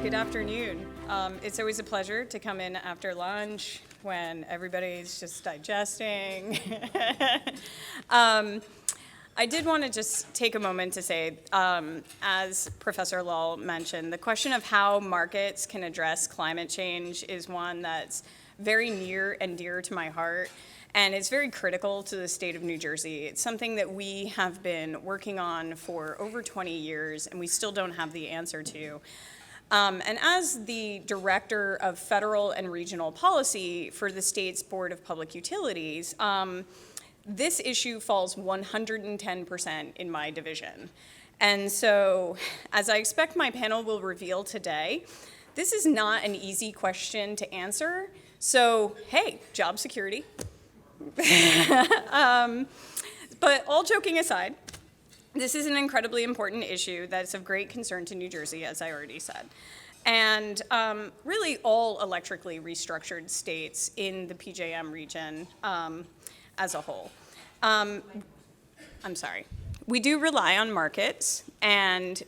Good afternoon. It's always a pleasure to come in after lunch when everybody's just digesting. I did want to just take a moment to say, as Professor Lull mentioned, the question of how markets can address climate change is one that's very near and dear to my heart, and it's very critical to the state of New Jersey. It's something that we have been working on for over 20 years, and we still don't have the answer to. And as the Director of Federal and Regional Policy for the state's Board of Public Utilities, this issue falls 110% in my division. And so, as I expect my panel will reveal today, this is not an easy question to answer. So, hey, job security. But all joking aside, this is an incredibly important issue that's of great concern to New Jersey, as I already said. And really all electrically restructured states in the PJM region as a whole. We do rely on markets, and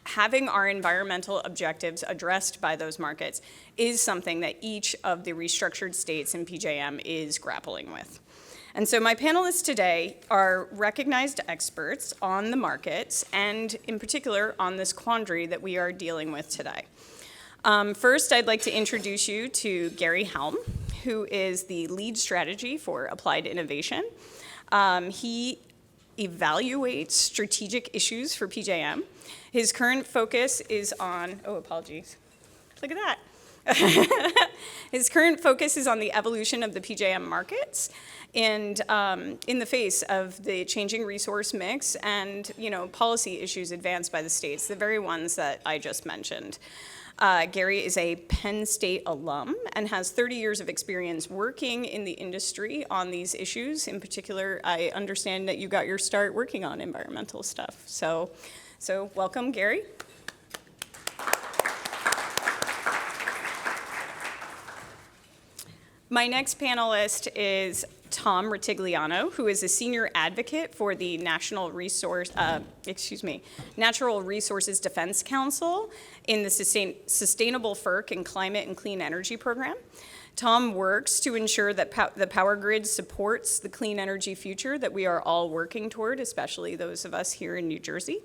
having our environmental objectives addressed by those markets is something that each of the restructured states in PJM is grappling with. And so my panelists today are recognized experts on the markets and in particular on this quandary that we are dealing with today. First, I'd like to introduce you to Gary Helm, who is the lead strategy for applied innovation. He evaluates strategic issues for PJM. His current focus is on, look at that. His current focus is on the evolution of the PJM markets and in the face of the changing resource mix and policy issues advanced by the states, the very ones that I just mentioned. Gary is a Penn State alum and has 30 years of experience working in the industry on these issues. In particular, I understand that you got your start working on environmental stuff. So welcome, Gary. My next panelist is Tom Ritigliano, who is a senior advocate for the Natural Resources Defense Council in the Sustainable FERC and Climate and Clean Energy Program. Tom works to ensure that the power grid supports the clean energy future that we are all working toward, especially those of us here in New Jersey.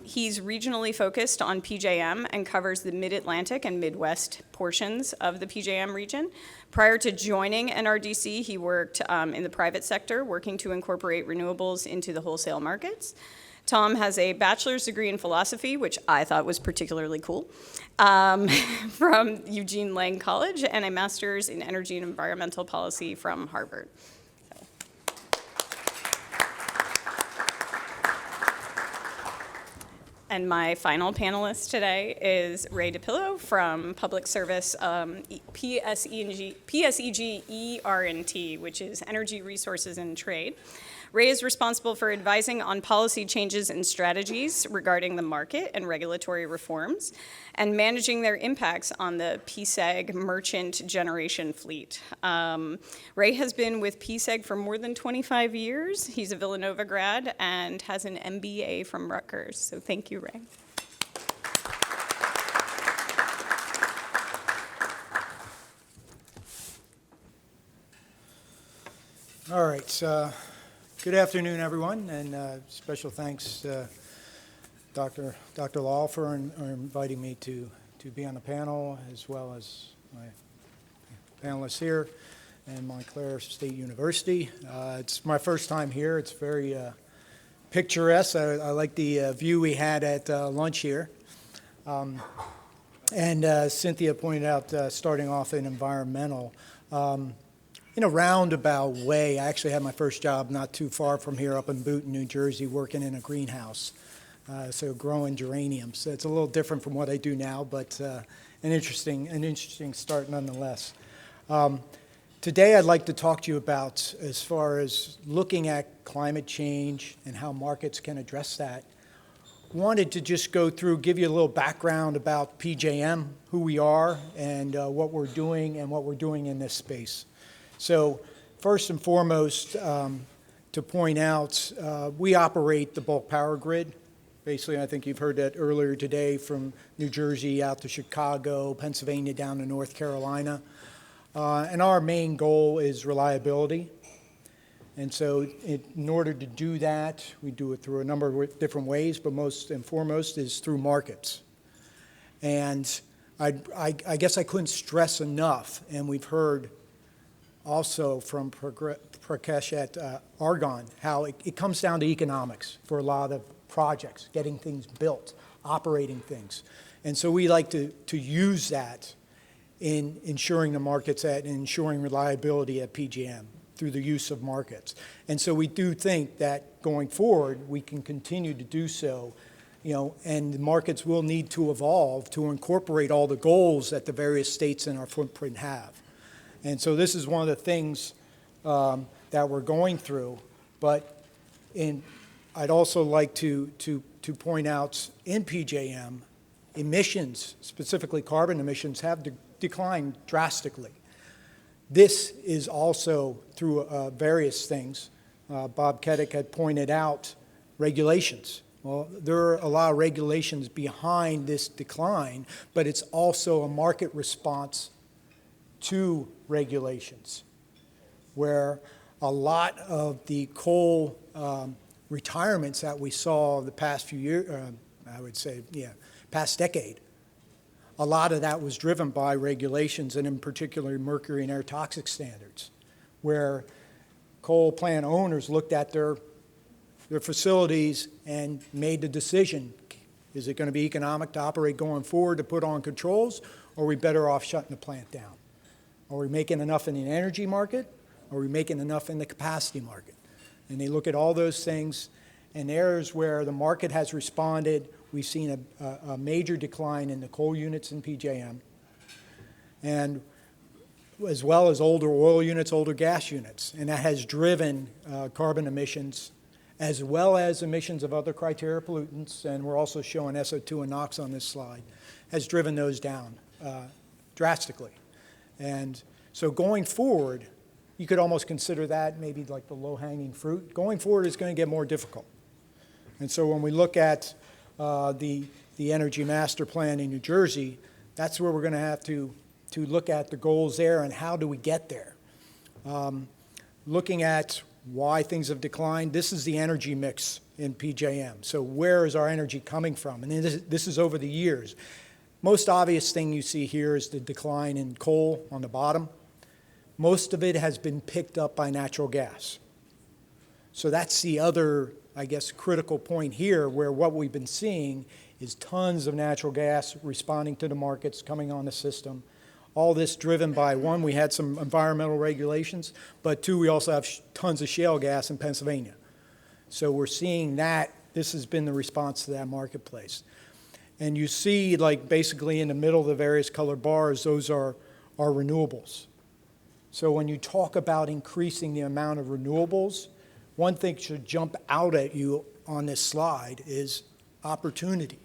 He's regionally focused on PJM and covers the Mid-Atlantic and Midwest portions of the PJM region. Prior to joining NRDC, he worked in the private sector, working to incorporate renewables into the wholesale markets. Tom has a bachelor's degree in philosophy, which I thought was particularly cool, from Eugene Lang College, and a master's in energy and environmental policy from Harvard. And my final panelist today is Ray DePillo from Public Service PSEG ER&T, which is Energy Resources and Trade. Ray is responsible for advising on policy changes and strategies regarding the market and regulatory reforms and managing their impacts on the PSEG merchant generation fleet. Ray has been with PSEG for more than 25 years. He's a Villanova grad and has an MBA from Rutgers. So thank you, Ray. All right. Good afternoon, everyone, and special thanks to Dr. Lull for inviting me to be on the panel, as well as my panelists here and Montclair State University. It's my first time here. It's very picturesque. I like the view we had at lunch here. And Cynthia pointed out, starting off in environmental, in a roundabout way, I actually had my first job not too far from here up in Boonton, New Jersey, working in a greenhouse, so growing geraniums. So it's a little different from what I do now, but an interesting start nonetheless. Today I'd like to talk to you about, as far as looking at climate change and how markets can address that. Wanted to just go through, give you a little background about PJM, who we are, and what we're doing in this space. So first and foremost, to point out, we operate the bulk power grid Basically, I think you've heard that earlier today, from New Jersey out to Chicago, Pennsylvania down to North Carolina. And our main goal is reliability. And so in order to do that, we do it through a number of different ways, but most and foremost is through markets. And I guess I couldn't stress enough, and we've heard also from Prakash at Argonne, how it comes down to economics for a lot of projects, getting things built, operating things. And so we like to use that in ensuring the markets and ensuring reliability at PJM through the use of markets. And so we do think that going forward, we can continue to do so, and the markets will need to evolve to incorporate all the goals that the various states in our footprint have. And so this is one of the things that we're going through. But I'd also like to point out in PJM, emissions, specifically carbon emissions, have declined drastically. This is also through various things. Bob Keddick had pointed out regulations. Well, there are a lot of regulations behind this decline, but it's also a market response to regulations, where a lot of the coal retirements that we saw the past few years, I would say, past decade, a lot of that was driven by regulations, and in particular mercury and air toxic standards, where coal plant owners looked at their facilities and made the decision, is it going to be economic to operate going forward, to put on controls, or are we better off shutting the plant down? Are we making enough in the energy market? Are we making enough in the capacity market? And they look at all those things, and there's where the market has responded. We've seen a major decline in the coal units in PJM, and as well as older oil units, older gas units. And that has driven carbon emissions, as well as emissions of other criteria pollutants, and we're also showing SO2 and NOx on this slide, has driven those down drastically. And so going forward, you could almost consider that maybe like the low-hanging fruit. Going forward, it's going to get more difficult. And so when we look at the Energy Master Plan in New Jersey, that's where we're going to have to look at the goals there and how do we get there. Looking at why things have declined, this is the energy mix in PJM. So where is our energy coming from? And this is over the years. Most obvious thing you see here is the decline in coal on the bottom. Most of it has been picked up by natural gas. So that's the other, I guess, critical point here, where what we've been seeing is tons of natural gas responding to the markets, coming on the system. All this driven by, one, we had some environmental regulations, but two, we also have tons of shale gas in Pennsylvania. So we're seeing that. This has been the response to that marketplace. And you see, like, basically in the middle of the various colored bars, those are renewables. So when you talk about increasing the amount of renewables, one thing should jump out at you on this slide is opportunity.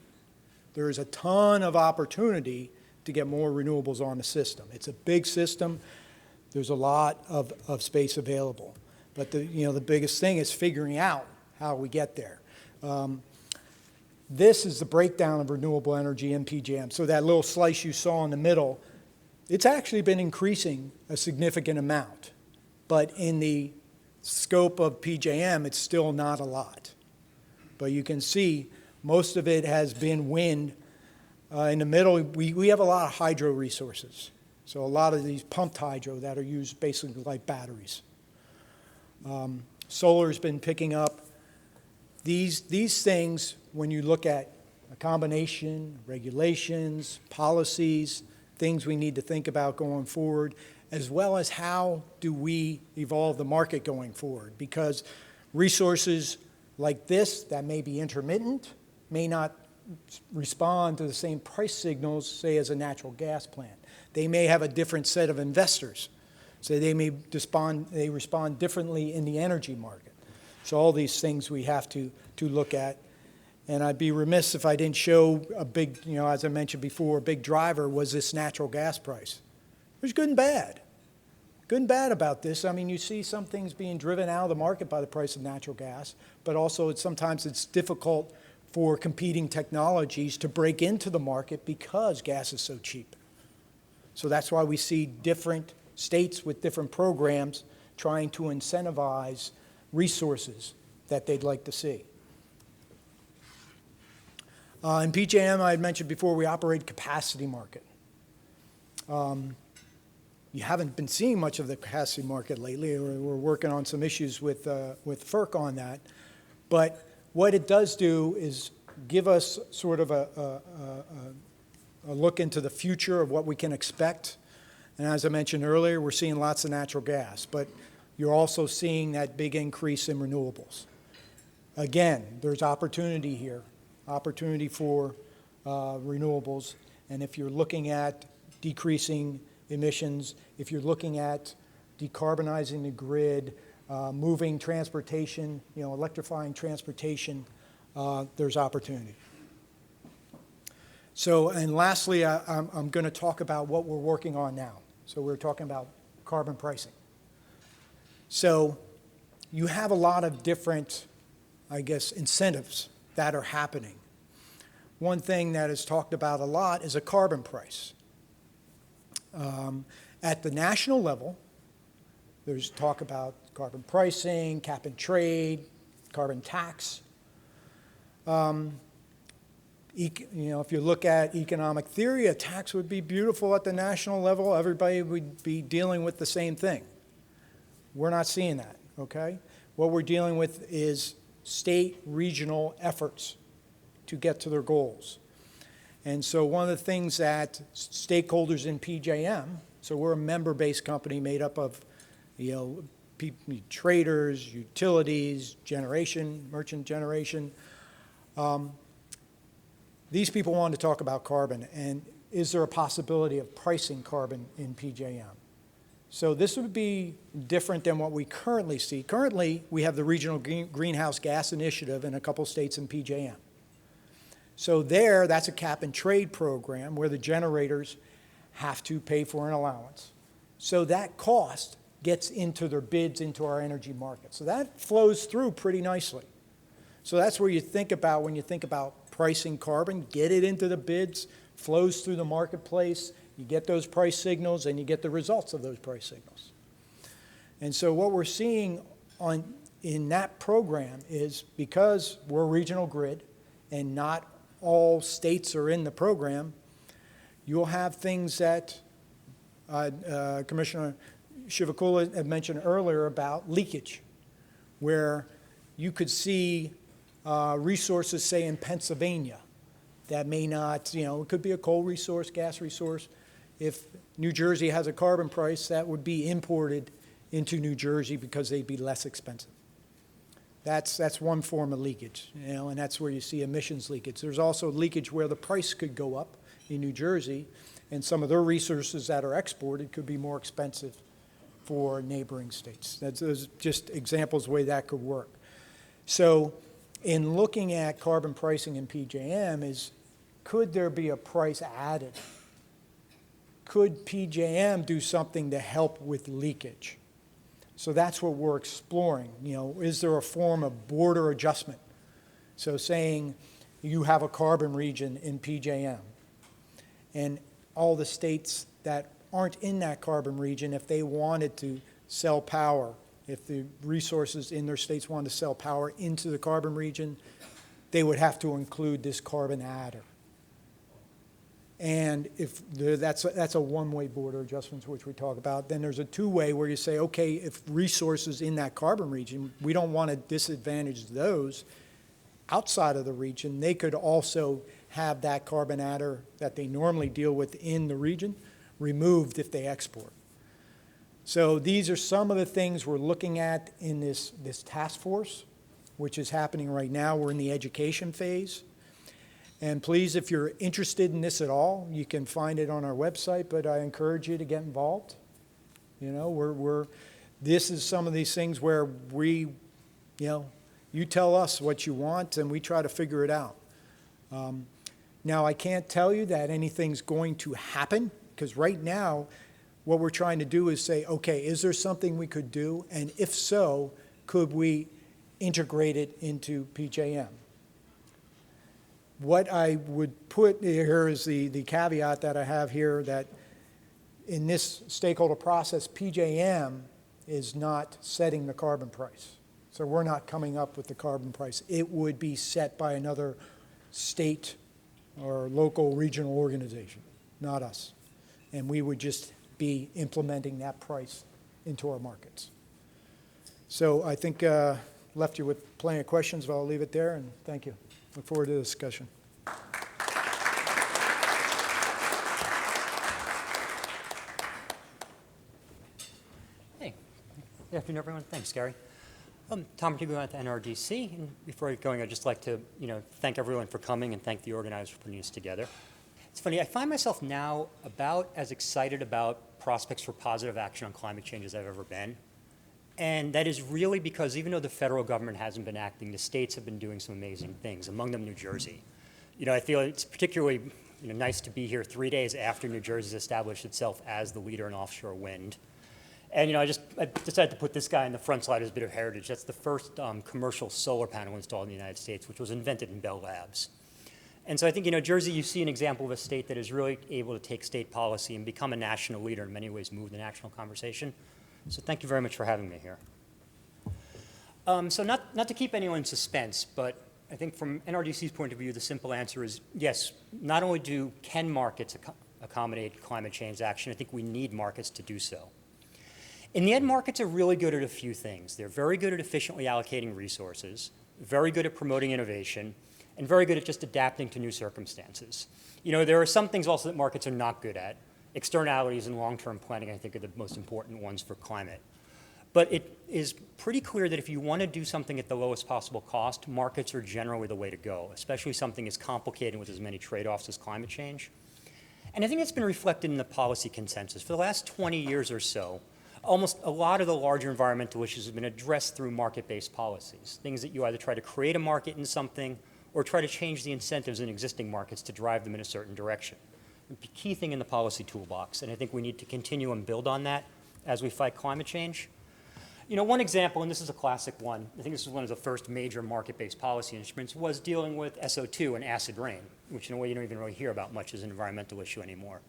There is a ton of opportunity to get more renewables on the system. It's a big system. There's a lot of space available. But the biggest thing is figuring out how we get there. This is the breakdown of renewable energy in PJM. So that little slice you saw in the middle, it's actually been increasing a significant amount. But in the scope of PJM, it's still not a lot. But you can see most of it has been wind. In the middle, we have a lot of hydro resources. So a lot of these pumped hydro that are used basically like batteries. Solar's been picking up. These things, when you look at a combination, regulations, policies, things we need to think about going forward, as well as how do we evolve the market going forward. Because resources like this that may be intermittent may not respond to the same price signals, say, as a natural gas plant. They may have a different set of investors. So they may respond differently in the energy market. So all these things we have to look at. And I'd be remiss if I didn't show a big, as I mentioned before, a big driver was this natural gas price. There's good and bad. Good and bad about this. I mean, you see some things being driven out of the market by the price of natural gas, but also sometimes it's difficult for competing technologies to break into the market because gas is so cheap. So that's why we see different states with different programs trying to incentivize resources that they'd like to see. In PJM, I had mentioned before, we operate capacity market. You haven't been seeing much of the capacity market lately. We're working on some issues with FERC on that. But what it does do is give us sort of a look into the future of what we can expect. And as I mentioned earlier, we're seeing lots of natural gas, but you're also seeing that big increase in renewables. Again, there's opportunity here, opportunity for renewables. And if you're looking at decreasing emissions, if you're looking at decarbonizing the grid, moving transportation, electrifying transportation, there's opportunity. So, and lastly, I'm going to talk about what we're working on now. So we're talking about carbon pricing. So you have a lot of different, I guess, incentives that are happening. One thing that is talked about a lot is a carbon price. At the national level, there's talk about carbon pricing, cap and trade, carbon tax. If you look at economic theory, a tax would be beautiful at the national level. Everybody would be dealing with the same thing. We're not seeing that, okay? What we're dealing with is state, regional efforts to get to their goals. And so one of the things that stakeholders in PJM, so we're a member-based company made up of, traders, utilities, generation, merchant generation. These people want to talk about carbon, and is there a possibility of pricing carbon in PJM? So this would be different than what we currently see. Currently, we have the Regional Greenhouse Gas Initiative in a couple states in PJM. So that's a cap and trade program where the generators have to pay for an allowance. So that cost gets into their bids into our energy market. So that flows through pretty nicely. So that's where you think about when you think about pricing carbon, get it into the bids, flows through the marketplace, you get those price signals, and you get the results of those price signals. And so what we're seeing in that program is because we're a regional grid and not all states are in the program, you'll have things that Commissioner Shivakula had mentioned earlier about leakage, where you could see resources, say, in Pennsylvania that may not, it could be a coal resource, gas resource. If New Jersey has a carbon price, that would be imported into New Jersey because they'd be less expensive. That's one form of leakage, and that's where you see emissions leakage. There's also leakage where the price could go up in New Jersey, and some of their resources that are exported could be more expensive for neighboring states. Those just examples of the way that could work. So in looking at carbon pricing in PJM could there be a price added? Could PJM do something to help with leakage? So that's what we're exploring. Is there a form of border adjustment? So saying you have a carbon region in PJM, and all the states that aren't in that carbon region, if they wanted to sell power, if the resources in their states wanted to sell power into the carbon region, they would have to include this carbon adder. And if that's a one-way border adjustment, which we talk about. Then there's a two-way where you say, okay, if resources in that carbon region, we don't want to disadvantage those outside of the region, they could also have that carbon adder that they normally deal with in the region removed if they export. So these are some of the things we're looking at in this task force, which is happening right now. We're in the education phase. And please, if you're interested in this at all, you can find it on our website, but I encourage you to get involved. This is some of these things where you tell us what you want and we try to figure it out. Now, I can't tell you that anything's going to happen, because right now, what we're trying to do is say, okay, is there something we could do? And if so, could we integrate it into PJM? What I would put here is the caveat that I have here, that in this stakeholder process, PJM is not setting the carbon price. So we're not coming up with the carbon price. It would be set by another state or local regional organization, not us. And we would just be implementing that price into our markets. So I think left you with plenty of questions, but I'll leave it there, and thank you. Look forward to the discussion. Hey, good afternoon, everyone. Thanks, Gary. Tom Martiglia at the NRDC, and before going, I'd just like to, thank everyone for coming and thank the organizers for putting this together. It's funny, I find myself now about as excited about prospects for positive action on climate change as I've ever been. And that is really because even though the federal government hasn't been acting, the states have been doing some amazing things, among them New Jersey. I feel it's particularly nice to be here 3 days after New Jersey's established itself as the leader in offshore wind. And I decided to put this guy in the front slide as a bit of heritage. That's the first commercial solar panel installed in the United States, which was invented in Bell Labs. And so I think, Jersey, you see an example of a state that is really able to take state policy and become a national leader, in many ways move the national conversation. So thank you very much for having me here. So not to keep anyone in suspense, but I think from NRDC's point of view, the simple answer is yes, not only can markets accommodate climate change action, I think we need markets to do so. In the end, markets are really good at a few things. They're very good at efficiently allocating resources, very good at promoting innovation, and very good at just adapting to new circumstances. There are some things also that markets are not good at. Externalities and long-term planning, I think, are the most important ones for climate. But it is pretty clear that if you want to do something at the lowest possible cost, markets are generally the way to go, especially something as complicated with as many trade-offs as climate change. And I think it's been reflected in the policy consensus. For the last 20 years or so, almost a lot of the larger environmental issues have been addressed through market-based policies, things that you either try to create a market in something or try to change the incentives in existing markets to drive them in a certain direction. A key thing in the policy toolbox, and I think we need to continue and build on that as we fight climate change. One example, and this is a classic one, I think this was one of the first major market-based policy instruments, was dealing with SO2 and acid rain, which in a way you don't even really hear about much as an environmental issue anymore.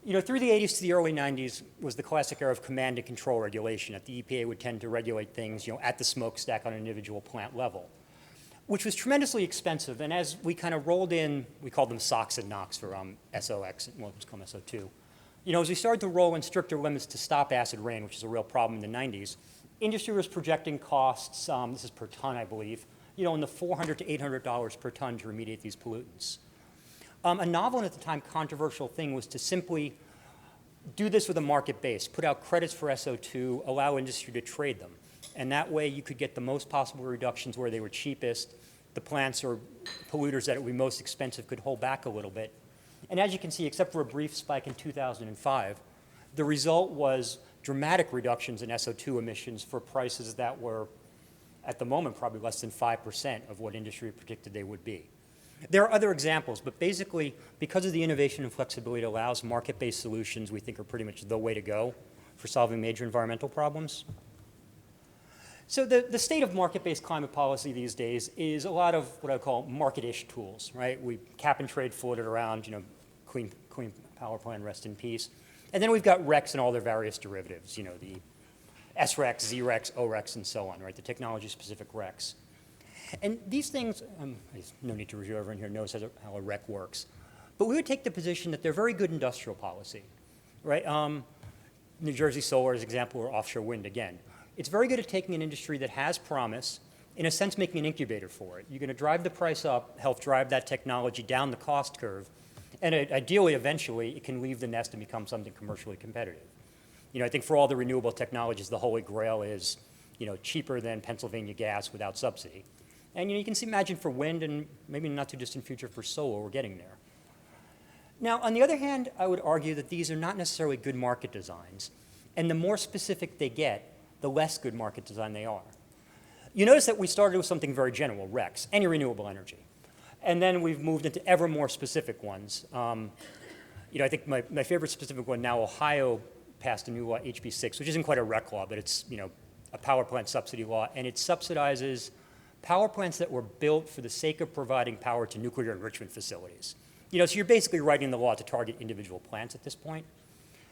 Through the 80s to the early 90s was the classic era of command and control regulation, that the EPA would tend to regulate things, at the smokestack on an individual plant level, which was tremendously expensive. And as we kind of rolled in, we called them SOx and NOx for SOX, well, it was called SO2. As we started to roll in stricter limits to stop acid rain, which is a real problem in the 90s, industry was projecting costs, this is per ton, I believe, in the $400 to $800 per ton to remediate these pollutants. A novel and at the time controversial thing was to simply do this with a market base, put out credits for SO2, allow industry to trade them. And that way you could get the most possible reductions where they were cheapest. The plants or polluters that would be most expensive could hold back a little bit. And as you can see, except for a brief spike in 2005, the result was dramatic reductions in SO2 emissions for prices that were, at the moment, probably less than 5% of what industry predicted they would be. There are other examples, but basically, because of the innovation and flexibility it allows, market-based solutions we think are pretty much the way to go for solving major environmental problems. So the state of market-based climate policy these days is a lot of what I call market-ish tools, right? We cap and trade floated around, clean power plan, rest in peace. And then we've got RECs and all their various derivatives, the SRECs, ZRECs, ORECs, and so on, right? The technology-specific RECs. And these things, there's no need to review, everyone here knows how a REC works. But we would take the position that they're very good industrial policy, right? New Jersey Solar is an example, or offshore wind again. It's very good at taking an industry that has promise, in a sense making an incubator for it. You're going to drive the price up, help drive that technology down the cost curve, and ideally, eventually, it can leave the nest and become something commercially competitive. I think for all the renewable technologies, the holy grail is, cheaper than Pennsylvania gas without subsidy. And you can imagine for wind and maybe in the not too distant future for solar, we're getting there. Now, on the other hand, I would argue that these are not necessarily good market designs. And the more specific they get, the less good market design they are. You notice that we started with something very general, RECs, any renewable energy. And then we've moved into ever more specific ones. I think my favorite specific one now, Ohio passed a new law, HB6, which isn't quite a REC law, but it's a power plant subsidy law, and it subsidizes power plants that were built for the sake of providing power to nuclear enrichment facilities. So you're basically writing the law to target individual plants at this point,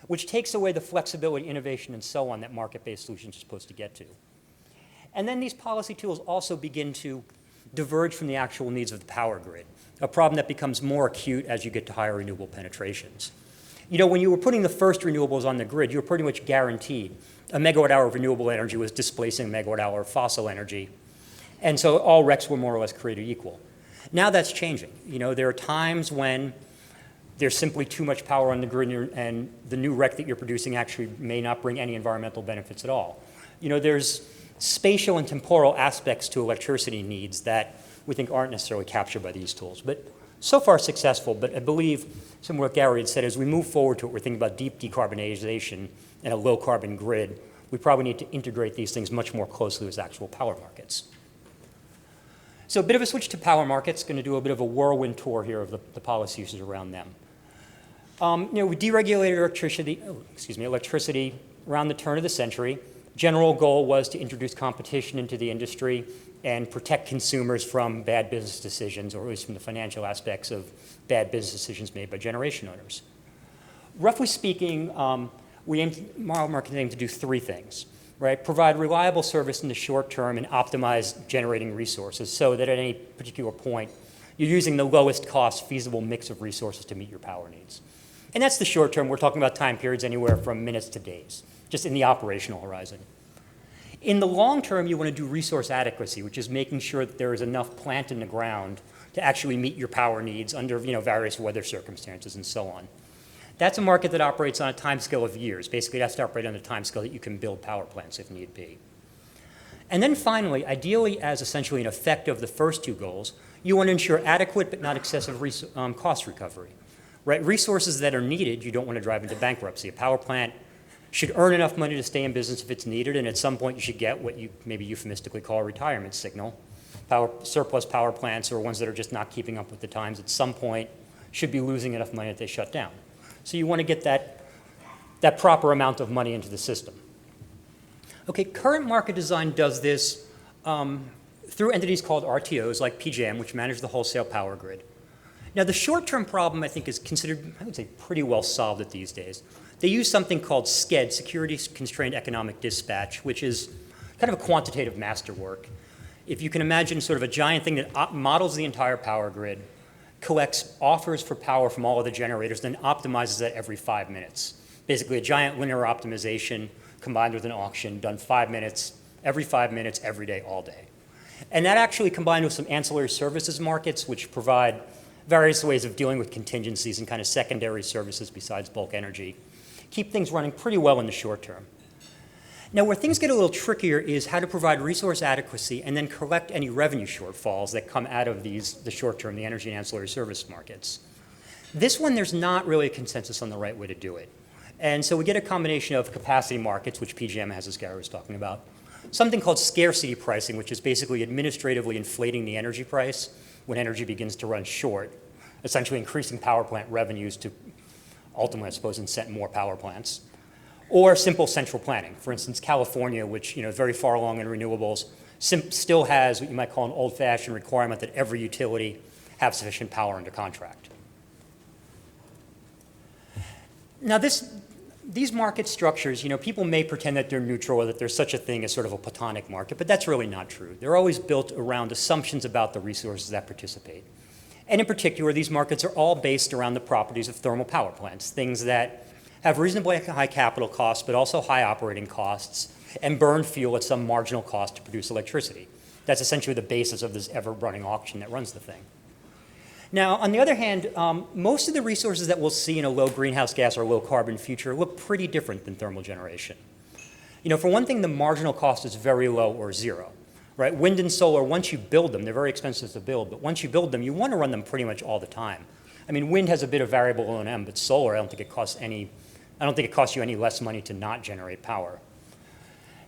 which takes away the flexibility, innovation, and so on that market-based solutions are supposed to get to. And then these policy tools also begin to diverge from the actual needs of the power grid, a problem that becomes more acute as you get to higher renewable penetrations. When you were putting the first renewables on the grid, you were pretty much guaranteed a megawatt hour of renewable energy was displacing a megawatt hour of fossil energy. And so all RECs were more or less created equal. Now that's changing. There are times when there's simply too much power on the grid and the new REC that you're producing actually may not bring any environmental benefits at all. There's spatial and temporal aspects to electricity needs that we think aren't necessarily captured by these tools. But so far successful, but I believe some of what Gary had said, as we move forward to it, we're thinking about deep decarbonization and a low carbon grid. We probably need to integrate these things much more closely as actual power markets. So a bit of a switch to power markets, going to do a bit of a whirlwind tour here of the policy uses around them. We deregulated electricity around the turn of the century. General goal was to introduce competition into the industry and protect consumers from bad business decisions, or at least from the financial aspects of bad business decisions made by generation owners. Roughly speaking, model markets aim to do three things, right? Provide reliable service in the short term and optimize generating resources so that at any particular point, you're using the lowest cost feasible mix of resources to meet your power needs. And that's the short term. We're talking about time periods anywhere from minutes to days, just in the operational horizon. In the long term, you want to do resource adequacy, which is making sure that there is enough plant in the ground to actually meet your power needs under various weather circumstances and so on. That's a market that operates on a timescale of years. Basically, it has to operate on a timescale that you can build power plants if need be. And then finally, ideally as essentially an effect of the first two goals, you want to ensure adequate but not excessive cost recovery. Right? Resources that are needed, you don't want to drive into bankruptcy. A power plant should earn enough money to stay in business if it's needed, and at some point you should get what you maybe euphemistically call a retirement signal. Surplus power plants, or ones that are just not keeping up with the times, at some point should be losing enough money that they shut down. So you want to get that proper amount of money into the system. Okay, current market design does this through entities called RTOs, like PJM, which manage the wholesale power grid. Now, the short-term problem, I think, is considered, I would say, pretty well solved at these days. They use something called SCED, Security Constrained Economic Dispatch, which is kind of a quantitative masterwork. If you can imagine sort of a giant thing that models the entire power grid, collects offers for power from all of the generators, then optimizes that every 5 minutes. Basically, a giant linear optimization combined with an auction done 5 minutes, every 5 minutes, every day, all day. And that actually combined with some ancillary services markets, which provide various ways of dealing with contingencies and kind of secondary services besides bulk energy, keep things running pretty well in the short term. Now, where things get a little trickier is how to provide resource adequacy and then collect any revenue shortfalls that come out of the short term, the energy and ancillary service markets. This one, there's not really a consensus on the right way to do it. And so we get a combination of capacity markets, which PJM has, as Gary was talking about, something called scarcity pricing, which is basically administratively inflating the energy price when energy begins to run short, essentially increasing power plant revenues to ultimately, I suppose, incent more power plants. Or simple central planning. For instance, California, which is very far along in renewables, still has what you might call an old-fashioned requirement that every utility have sufficient power under contract. Now, these market structures, people may pretend that they're neutral or that there's such a thing as sort of a platonic market, but that's really not true. They're always built around assumptions about the resources that participate. And in particular, these markets are all based around the properties of thermal power plants, things that have reasonably high capital costs, but also high operating costs, and burn fuel at some marginal cost to produce electricity. That's essentially the basis of this ever-running auction that runs the thing. Now, on the other hand, most of the resources that we'll see in a low greenhouse gas or low carbon future look pretty different than thermal generation. For one thing, the marginal cost is very low or zero. Right? Wind and solar, once you build them, they're very expensive to build, but once you build them, you want to run them pretty much all the time. I mean, wind has a bit of variable O&M, but solar, I don't think it costs you any less money to not generate power.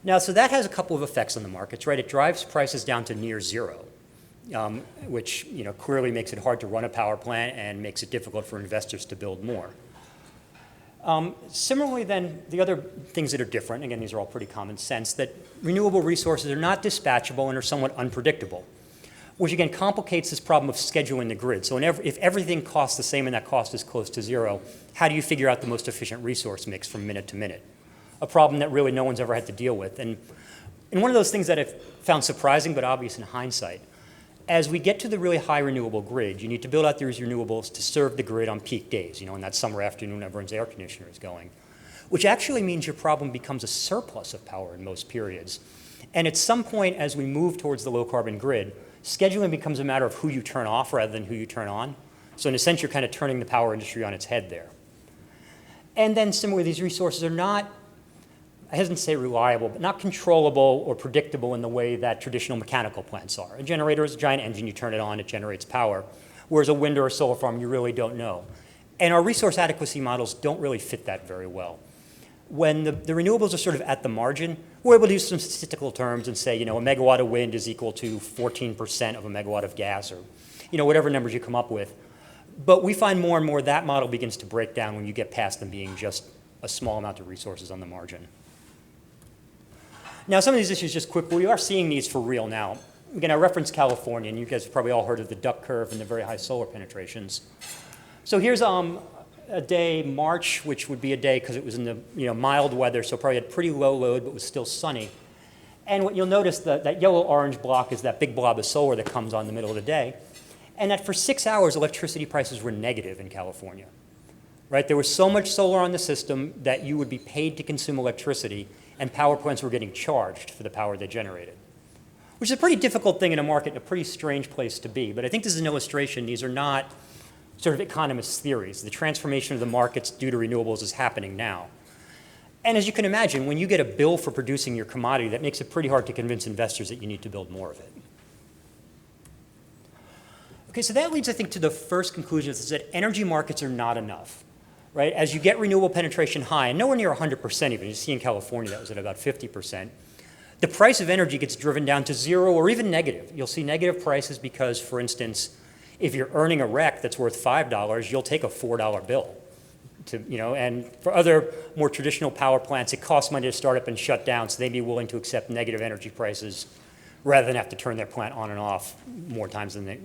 Now, so that has a couple of effects on the markets, right? It drives prices down to near zero, which clearly makes it hard to run a power plant and makes it difficult for investors to build more. Similarly, then, the other things that are different, again, these are all pretty common sense, that renewable resources are not dispatchable and are somewhat unpredictable, which again complicates this problem of scheduling the grid. So if everything costs the same and that cost is close to zero, how do you figure out the most efficient resource mix from minute to minute? A problem that really no one's ever had to deal with. And one of those things that I've found surprising but obvious in hindsight, as we get to the really high renewable grid, you need to build out these renewables to serve the grid on peak days, in that summer afternoon when everyone's air conditioner is going, which actually means your problem becomes a surplus of power in most periods. And at some point, as we move towards the low carbon grid, scheduling becomes a matter of who you turn off rather than who you turn on. So in a sense, you're kind of turning the power industry on its head there. And then similarly, these resources are not, I hesitate to say reliable, but not controllable or predictable in the way that traditional mechanical plants are. A generator is a giant engine, you turn it on, it generates power, whereas a wind or a solar farm, you really don't know. And our resource adequacy models don't really fit that very well. When the renewables are sort of at the margin, we're able to use some statistical terms and say, a megawatt of wind is equal to 14% of a megawatt of gas, or, whatever numbers you come up with. But we find more and more that model begins to break down when you get past them being just a small amount of resources on the margin. Now, some of these issues, just quickly, we are seeing these for real now. Again, I referenced California, and you guys have probably all heard of the duck curve and the very high solar penetrations. So here's a day, March, which would be a day because it was in the mild weather, so probably had pretty low load, but was still sunny. And what you'll notice, that yellow-orange block is that big blob of solar that comes on in the middle of the day. And that for 6 hours, electricity prices were negative in California. Right? There was so much solar on the system that you would be paid to consume electricity, and power plants were getting charged for the power they generated, which is a pretty difficult thing in a market and a pretty strange place to be. But I think this is an illustration. These are not sort of economist theories. The transformation of the markets due to renewables is happening now. And as you can imagine, when you get a bill for producing your commodity, that makes it pretty hard to convince investors that you need to build more of it. Okay, so that leads, I think, to the first conclusion, is that energy markets are not enough. Right? As you get renewable penetration high, and nowhere near 100% even, you see in California that was at about 50%, the price of energy gets driven down to zero or even negative. You'll see negative prices because, for instance, if you're earning a REC that's worth $5, you'll take a $4 bill. And for other more traditional power plants, it costs money to start up and shut down, so they'd be willing to accept negative energy prices rather than have to turn their plant on and off more times than they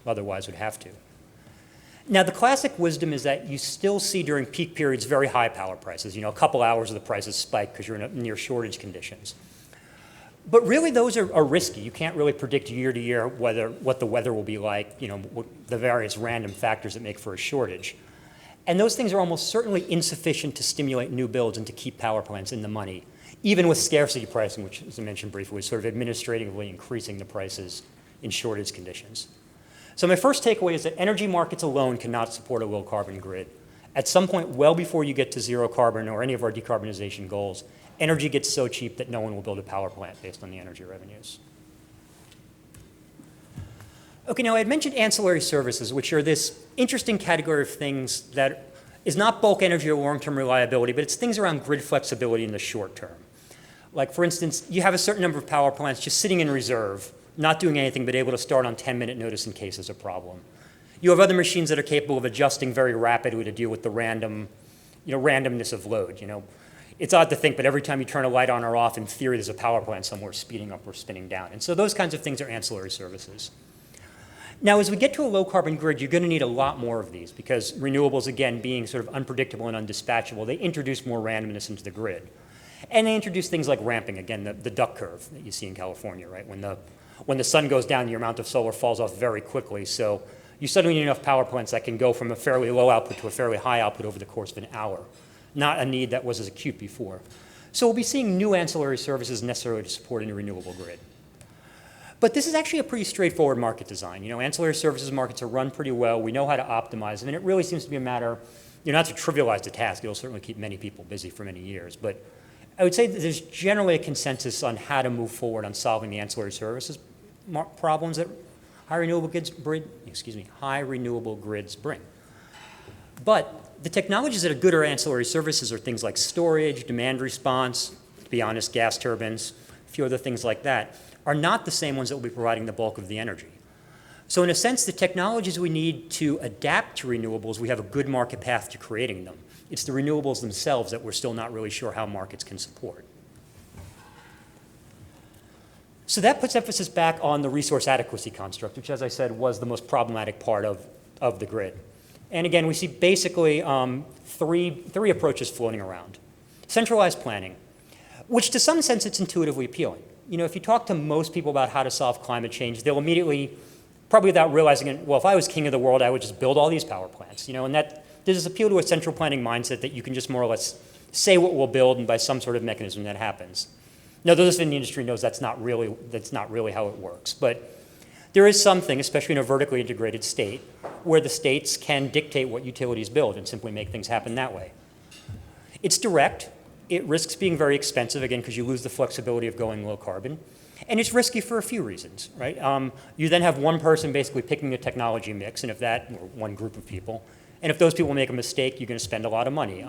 otherwise would have to. Now, the classic wisdom is that you still see during peak periods very high power prices. A couple hours of the prices spike because you're in near shortage conditions. But really, those are risky. You can't really predict year to year what the weather will be like, the various random factors that make for a shortage. And those things are almost certainly insufficient to stimulate new builds and to keep power plants in the money, even with scarcity pricing, which, as I mentioned briefly, was sort of administratively increasing the prices in shortage conditions. So my first takeaway is that energy markets alone cannot support a low carbon grid. At some point, well before you get to zero carbon or any of our decarbonization goals, energy gets so cheap that no one will build a power plant based on the energy revenues. Okay, now I had mentioned ancillary services, which are this interesting category of things that is not bulk energy or long-term reliability, but it's things around grid flexibility in the short term. Like, for instance, you have a certain number of power plants just sitting in reserve, not doing anything, but able to start on 10-minute notice in case there's a problem. You have other machines that are capable of adjusting very rapidly to deal with the randomness of load. It's odd to think, but every time you turn a light on or off, in theory, there's a power plant somewhere speeding up or spinning down. And so those kinds of things are ancillary services. Now, as we get to a low-carbon grid, you're going to need a lot more of these because renewables, again, being sort of unpredictable and undispatchable, they introduce more randomness into the grid. And they introduce things like ramping, again, the duck curve that you see in California, right? When the sun goes down, your amount of solar falls off very quickly. So you suddenly need enough power plants that can go from a fairly low output to a fairly high output over the course of an hour, not a need that was as acute before. So we'll be seeing new ancillary services necessarily to support a renewable grid. But this is actually a pretty straightforward market design. Ancillary services markets are run pretty well. We know how to optimize them, and it really seems to be a matter, not to trivialize the task. It'll certainly keep many people busy for many years. But I would say that there's generally a consensus on how to move forward on solving the ancillary services problems that high renewable grids bring. But the technologies that are good at ancillary services are things like storage, demand response, to be honest, gas turbines, a few other things like that, are not the same ones that will be providing the bulk of the energy. So in a sense, the technologies we need to adapt to renewables, we have a good market path to creating them. It's the renewables themselves that we're still not really sure how markets can support. So that puts emphasis back on the resource adequacy construct, which, as I said, was the most problematic part of the grid. And again, we see basically three approaches floating around. Centralized planning, which to some sense it's intuitively appealing. You know, if you talk to most people about how to solve climate change, they'll immediately, probably without realizing it, well, if I was king of the world, I would just build all these power plants. You know, and that there's this appeal to a central planning mindset that you can just more or less say what we'll build, and by some sort of mechanism that happens. Now, those in the industry knows that's not really how it works. But there is something, especially in a vertically integrated state, where the states can dictate what utilities build and simply make things happen that way. It's direct. It risks being very expensive, again, because you lose the flexibility of going low carbon. And it's risky for a few reasons, right? You then have one person basically picking a technology mix, and if that, or one group of people, and if those people make a mistake, you're going to spend a lot of money.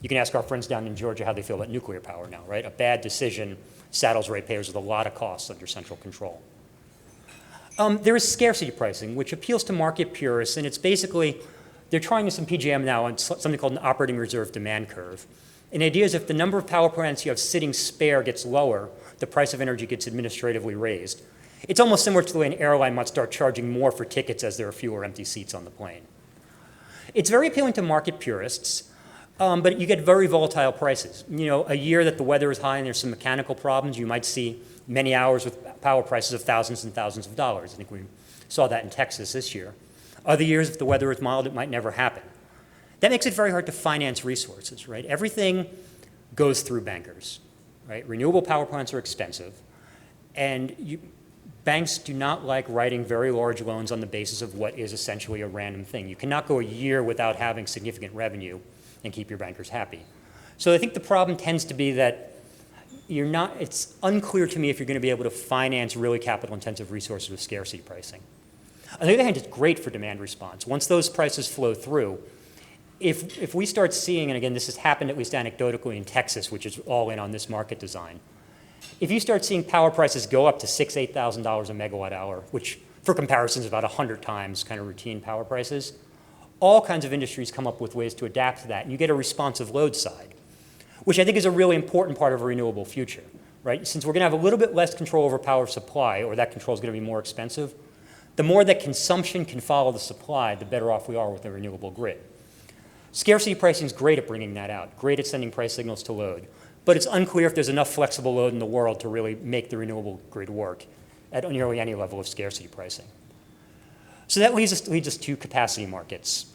You can ask our friends down in Georgia how they feel about nuclear power now, right? A bad decision saddles ratepayers with a lot of costs under central control. There is scarcity pricing, which appeals to market purists, and it's basically, they're trying this in PJM now on something called an operating reserve demand curve. And the idea is if the number of power plants you have sitting spare gets lower, the price of energy gets administratively raised. It's almost similar to the way an airline might start charging more for tickets as there are fewer empty seats on the plane. It's very appealing to market purists. But you get very volatile prices. You know, a year that the weather is high and there's some mechanical problems, you might see many hours with power prices of thousands and thousands of dollars. I think we saw that in Texas this year. Other years, if the weather is mild, it might never happen. That makes it very hard to finance resources, right? Everything goes through bankers, right? Renewable power plants are expensive, and banks do not like writing very large loans on the basis of what is essentially a random thing. You cannot go a year without having significant revenue and keep your bankers happy. So I think the problem tends to be that it's unclear to me if you're going to be able to finance really capital-intensive resources with scarcity pricing. On the other hand, it's great for demand response. Once those prices flow through, if we start seeing, and again, this has happened at least anecdotally in Texas, which is all in on this market design, if you start seeing power prices go up to $6,000, $8,000 a megawatt hour, which for comparison is about 100 times kind of routine power prices, all kinds of industries come up with ways to adapt to that, and you get a responsive load side, which I think is a really important part of a renewable future, right? Since we're going to have a little bit less control over power supply, or that control is going to be more expensive, the more that consumption can follow the supply, the better off we are with a renewable grid. Scarcity pricing is great at bringing that out, great at sending price signals to load, but it's unclear if there's enough flexible load in the world to really make the renewable grid work at nearly any level of scarcity pricing. So that leads us to capacity markets.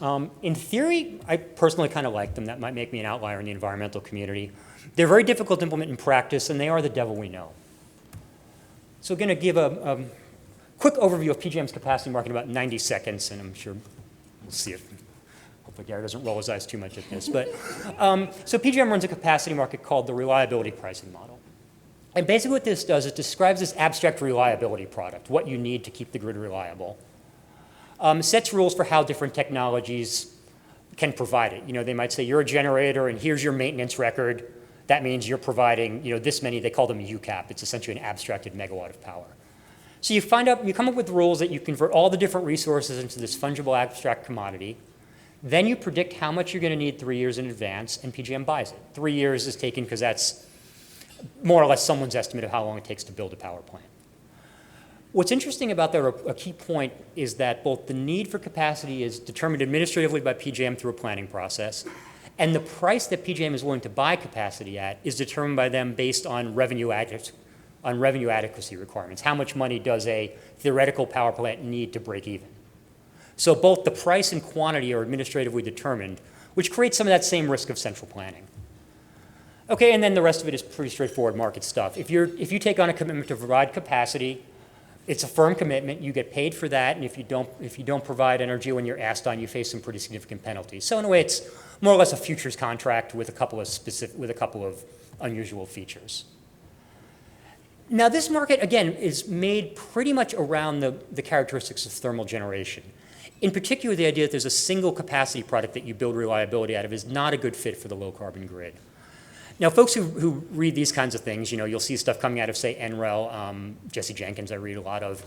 In theory, I personally kind of like them. That might make me an outlier in the environmental community. They're very difficult to implement in practice, and they are the devil we know. So I'm going to give a quick overview of PJM's capacity market in about 90 seconds, and I'm sure we'll see if, hopefully Gary doesn't roll his eyes too much at this. But so PJM runs a capacity market called the reliability pricing model. And basically what this does, it describes this abstract reliability product, what you need to keep the grid reliable. Sets rules for how different technologies can provide it. You know, they might say you're a generator and here's your maintenance record. That means you're providing, you know, this many, they call them UCAP. It's essentially an abstracted megawatt of power. So you come up with rules that you convert all the different resources into this fungible abstract commodity. Then you predict how much you're going to need 3 years in advance, and PJM buys it. 3 years is taken because that's more or less someone's estimate of how long it takes to build a power plant. What's interesting about that, a key point, is that both the need for capacity is determined administratively by PJM through a planning process, and the price that PJM is willing to buy capacity at is determined by them based on revenue adequacy requirements. How much money does a theoretical power plant need to break even? So both the price and quantity are administratively determined, which creates some of that same risk of central planning. Okay, and then the rest of it is pretty straightforward market stuff. If you take on a commitment to provide capacity, it's a firm commitment. You get paid for that, and if you don't provide energy when you're asked on, you face some pretty significant penalties. So in a way, it's more or less a futures contract with a couple of unusual features. Now, this market again is made pretty much around the characteristics of thermal generation. In particular, the idea that there's a single capacity product that you build reliability out of is not a good fit for the low carbon grid. Now, folks who read these kinds of things, you know, you'll see stuff coming out of, say, NREL, Jesse Jenkins I read a lot of.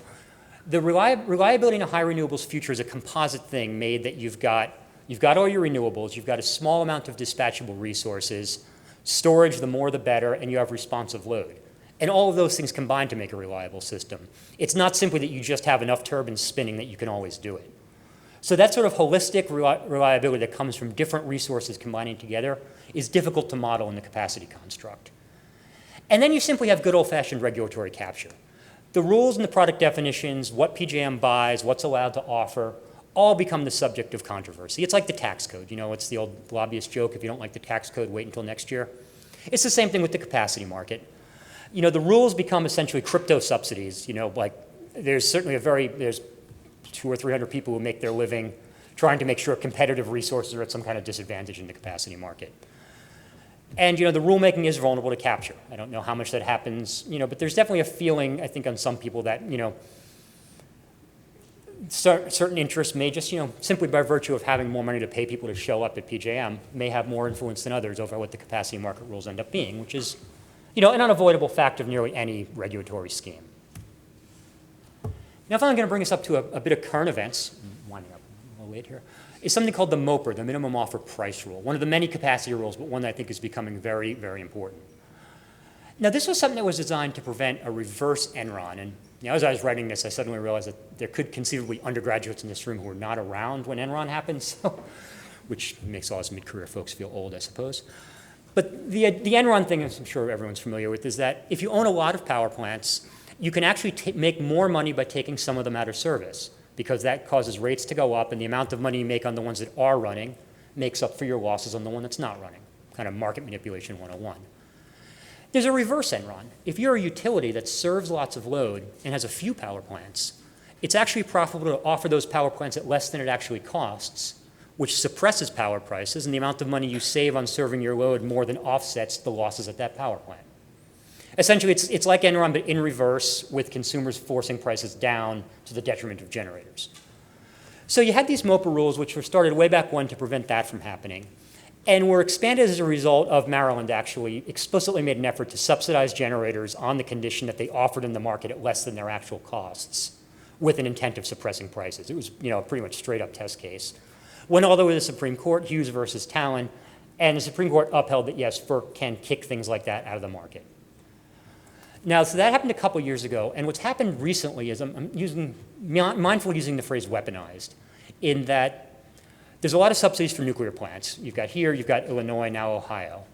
The reliability in a high renewables future is a composite thing made that you've got you've got all your renewables, you've got a small amount of dispatchable resources, storage, the more the better, and you have responsive load. And all of those things combine to make a reliable system. It's not simply that you just have enough turbines spinning that you can always do it. So that sort of holistic reliability that comes from different resources combining together is difficult to model in the capacity construct. And then you simply have good old-fashioned regulatory capture. The rules and the product definitions, what PJM buys, what's allowed to offer, all become the subject of controversy. It's like the tax code. You know, it's the old lobbyist joke, if you don't like the tax code, wait until next year. It's the same thing with the capacity market. You know, the rules become essentially crypto subsidies. You know, like there's certainly there's 200 or 300 people who make their living trying to make sure competitive resources are at some kind of disadvantage in the capacity market. And, you know, the rulemaking is vulnerable to capture. I don't know how much that happens, you know, but there's definitely a feeling, I think, on some people that, you know, certain interests may just, you know, simply by virtue of having more money to pay people to show up at PJM, may have more influence than others over what the capacity market rules end up being, which is, you know, an unavoidable fact of nearly any regulatory scheme. Now, finally, I'm going to bring us up to a bit of current events, winding up a little late here, is something called the MOPR, the Minimum Offer Price Rule, one of the many capacity rules, but one that I think is becoming very, very important. Now, this was something that was designed to prevent a reverse Enron, and you know, as I was writing this, I suddenly realized that there could conceivably be undergraduates in this room who were not around when Enron happened, so, which makes all us mid-career folks feel old, I suppose. But the Enron thing, as I'm sure everyone's familiar with, is that if you own a lot of power plants, you can actually make more money by taking some of them out of service, because that causes rates to go up, and the amount of money you make on the ones that are running makes up for your losses on the one that's not running. Kind of market manipulation 101. There's a reverse Enron. If you're a utility that serves lots of load and has a few power plants, it's actually profitable to offer those power plants at less than it actually costs, which suppresses power prices, and the amount of money you save on serving your load more than offsets the losses at that power plant. Essentially, it's like Enron, but in reverse, with consumers forcing prices down to the detriment of generators. So you had these MOPR rules, which were started way back when to prevent that from happening, and were expanded as a result of Maryland actually explicitly made an effort to subsidize generators on the condition that they offered in the market at less than their actual costs, with an intent of suppressing prices. It was, you know, a pretty much straight-up test case. Went all the way to the Supreme Court, Hughes versus Talon, and the Supreme Court upheld that, yes, FERC can kick things like that out of the market. Now, so that happened a couple years ago, and what's happened recently is I'm mindful using the phrase weaponized, in that there's a lot of subsidies for nuclear plants. You've got here, you've got Illinois, now Ohio.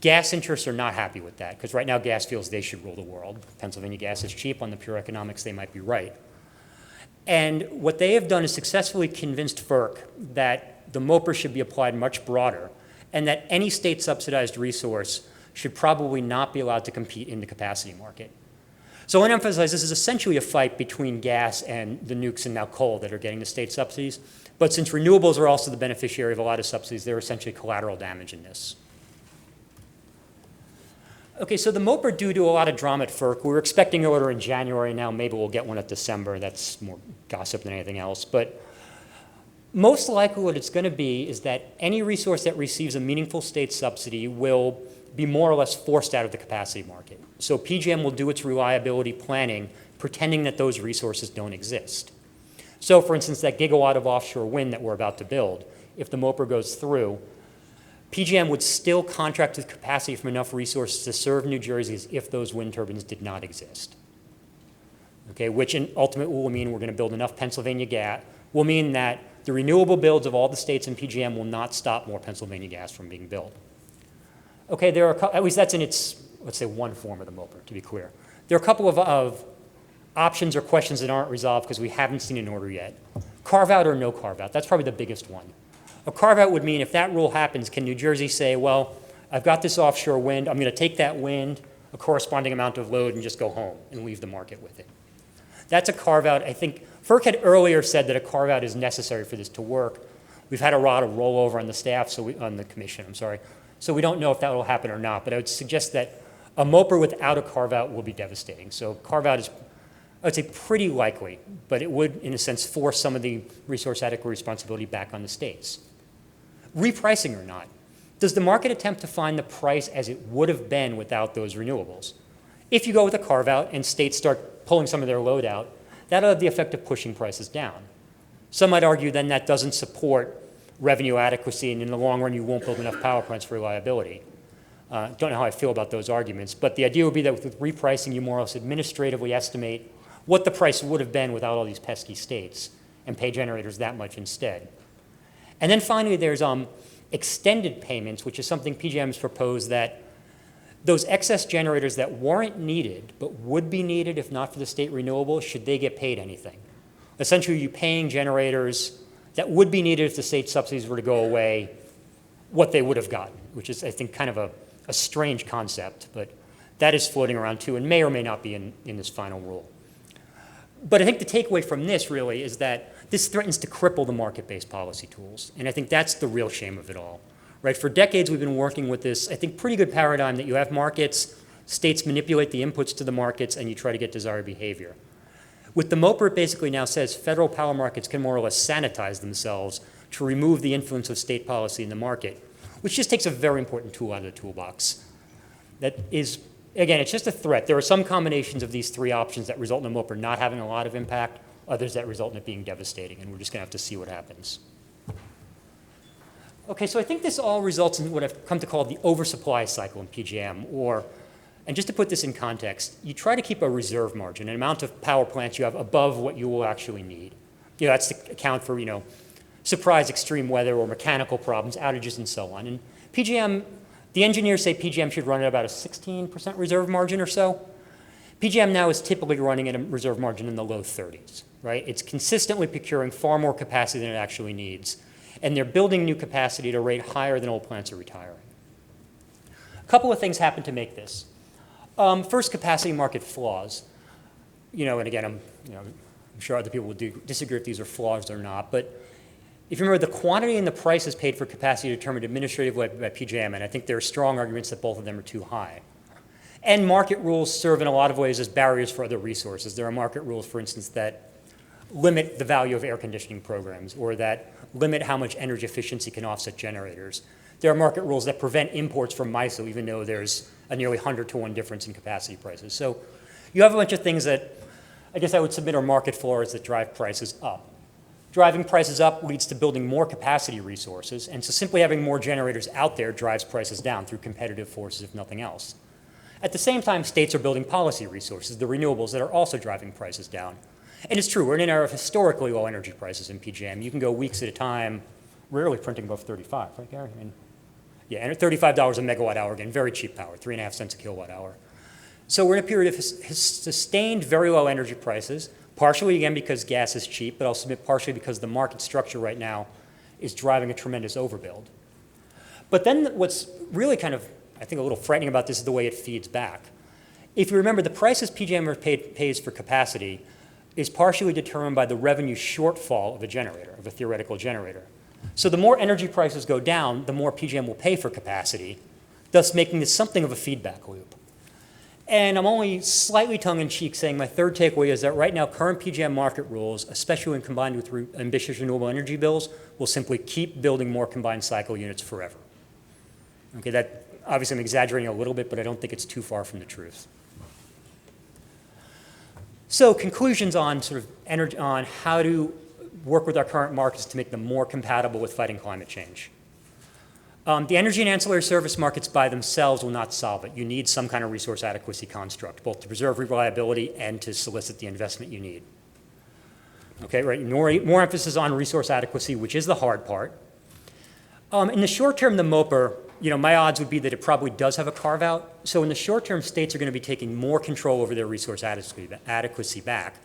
Gas interests are not happy with that, because right now gas feels they should rule the world. Pennsylvania gas is cheap. On the pure economics, they might be right. And what they have done is successfully convinced FERC that the MOPR should be applied much broader, and that any state-subsidized resource should probably not be allowed to compete in the capacity market. So I want to emphasize this is essentially a fight between gas and the nukes and now coal that are getting the state subsidies. But since renewables are also the beneficiary of a lot of subsidies, they're essentially collateral damage in this. Okay, so the MOPR due to a lot of drama at FERC. We were expecting an order in January. Now maybe we'll get one at December. That's more gossip than anything else. But most likely what it's going to be is that any resource that receives a meaningful state subsidy will be more or less forced out of the capacity market. So PJM will do its reliability planning pretending that those resources don't exist. So for instance, that gigawatt of offshore wind that we're about to build, if the MOPR goes through, PJM would still contract with capacity from enough resources to serve New Jersey as if those wind turbines did not exist. Okay, which ultimately will mean we're going to build enough Pennsylvania gas, will mean that the renewable builds of all the states in PJM will not stop more Pennsylvania gas from being built. Okay, there are, at least that's in its, let's say, one form of the MOPR, to be clear. There are a couple of options or questions that aren't resolved because we haven't seen an order yet. Carve-out or no carve-out, that's probably the biggest one. A carve-out would mean if that rule happens, can New Jersey say, well, I've got this offshore wind, I'm going to take that wind, a corresponding amount of load, and just go home and leave the market with it. That's a carve-out. I think FERC had earlier said that a carve-out is necessary for this to work. We've had a lot of rollover on the staff, on the commission, I'm sorry. So we don't know if that will happen or not, but I would suggest that a MOPR without a carve-out will be devastating. So carve-out is, I would say, pretty likely, but it would, in a sense, force some of the resource adequacy responsibility back on the states. Repricing or not, does the market attempt to find the price as it would have been without those renewables? If you go with a carve-out and states start pulling some of their load out, that'll have the effect of pushing prices down. Some might argue then that doesn't support revenue adequacy, and in the long run, you won't build enough power plants for reliability. Don't know how I feel about those arguments, but the idea would be that with repricing, you more or less administratively estimate what the price would have been without all these pesky states and pay generators that much instead. And then finally, there's extended payments, which is something PJM's proposed, that those excess generators that weren't needed but would be needed if not for the state renewable, should they get paid anything? Essentially, you're paying generators that would be needed if the state subsidies were to go away what they would have gotten, which is, I think, kind of a strange concept, but that is floating around too and may or may not be in this final rule. But I think the takeaway from this really is that this threatens to cripple the market-based policy tools, and I think that's the real shame of it all. Right? For decades, we've been working with this, I think, pretty good paradigm that you have markets, states manipulate the inputs to the markets, and you try to get desired behavior. With the MOPR, it basically now says federal power markets can more or less sanitize themselves to remove the influence of state policy in the market, which just takes a very important tool out of the toolbox. That is, again, it's just a threat. There are some combinations of these three options that result in a MOPR not having a lot of impact, others that result in it being devastating, and we're just going to have to see what happens. Okay, so I think this all results in what I've come to call the oversupply cycle in PJM, and just to put this in context, you try to keep a reserve margin, an amount of power plants you have above what you will actually need. That's to account for, surprise extreme weather or mechanical problems, outages, and so on. And PJM, the engineers say PJM should run at about a 16% reserve margin or so. PJM now is typically running at a reserve margin in the low 30s, right? It's consistently procuring far more capacity than it actually needs. And they're building new capacity at a rate higher than old plants are retiring. A couple of things happen to make this. First, capacity market flaws. And again, I'm sure other people would disagree if these are flaws or not, but if you remember, the quantity and the prices paid for capacity are determined administratively by PJM, and I think there are strong arguments that both of them are too high. And market rules serve in a lot of ways as barriers for other resources. There are market rules, for instance, that limit the value of air conditioning programs or that limit how much energy efficiency can offset generators. There are market rules that prevent imports from MISO, even though there's a nearly 100-to-1 difference in capacity prices. So you have a bunch of things that I guess I would submit are market floors that drive prices up. Driving prices up leads to building more capacity resources, and so simply having more generators out there drives prices down through competitive forces, if nothing else. At the same time, states are building policy resources, the renewables, that are also driving prices down. And it's true, we're in an era of historically low energy prices in PJM. You can go weeks at a time, rarely printing above 35, right, Gary? And $35 a megawatt hour, again, very cheap power, 3.5 cents a kilowatt hour. So we're in a period of sustained very low energy prices, partially, again, because gas is cheap, but I'll submit partially because the market structure right now is driving a tremendous overbuild. But then what's really kind of, I think, a little frightening about this is the way it feeds back. If you remember, the prices PJM pays for capacity is partially determined by the revenue shortfall of a generator, of a theoretical generator. So the more energy prices go down, the more PJM will pay for capacity, thus making this something of a feedback loop. And I'm only slightly tongue-in-cheek saying my third takeaway is that right now current PJM market rules, especially when combined with ambitious renewable energy bills, will simply keep building more combined cycle units forever. Okay, that obviously I'm exaggerating a little bit, but I don't think it's too far from the truth. So conclusions on sort of energy, on how to work with our current markets to make them more compatible with fighting climate change. The energy and ancillary service markets by themselves will not solve it. You need some kind of resource adequacy construct, both to preserve reliability and to solicit the investment you need. Okay, right, more emphasis on resource adequacy, which is the hard part. In the short term, the MOPR, my odds would be that it probably does have a carve out. So in the short term, states are going to be taking more control over their resource adequacy back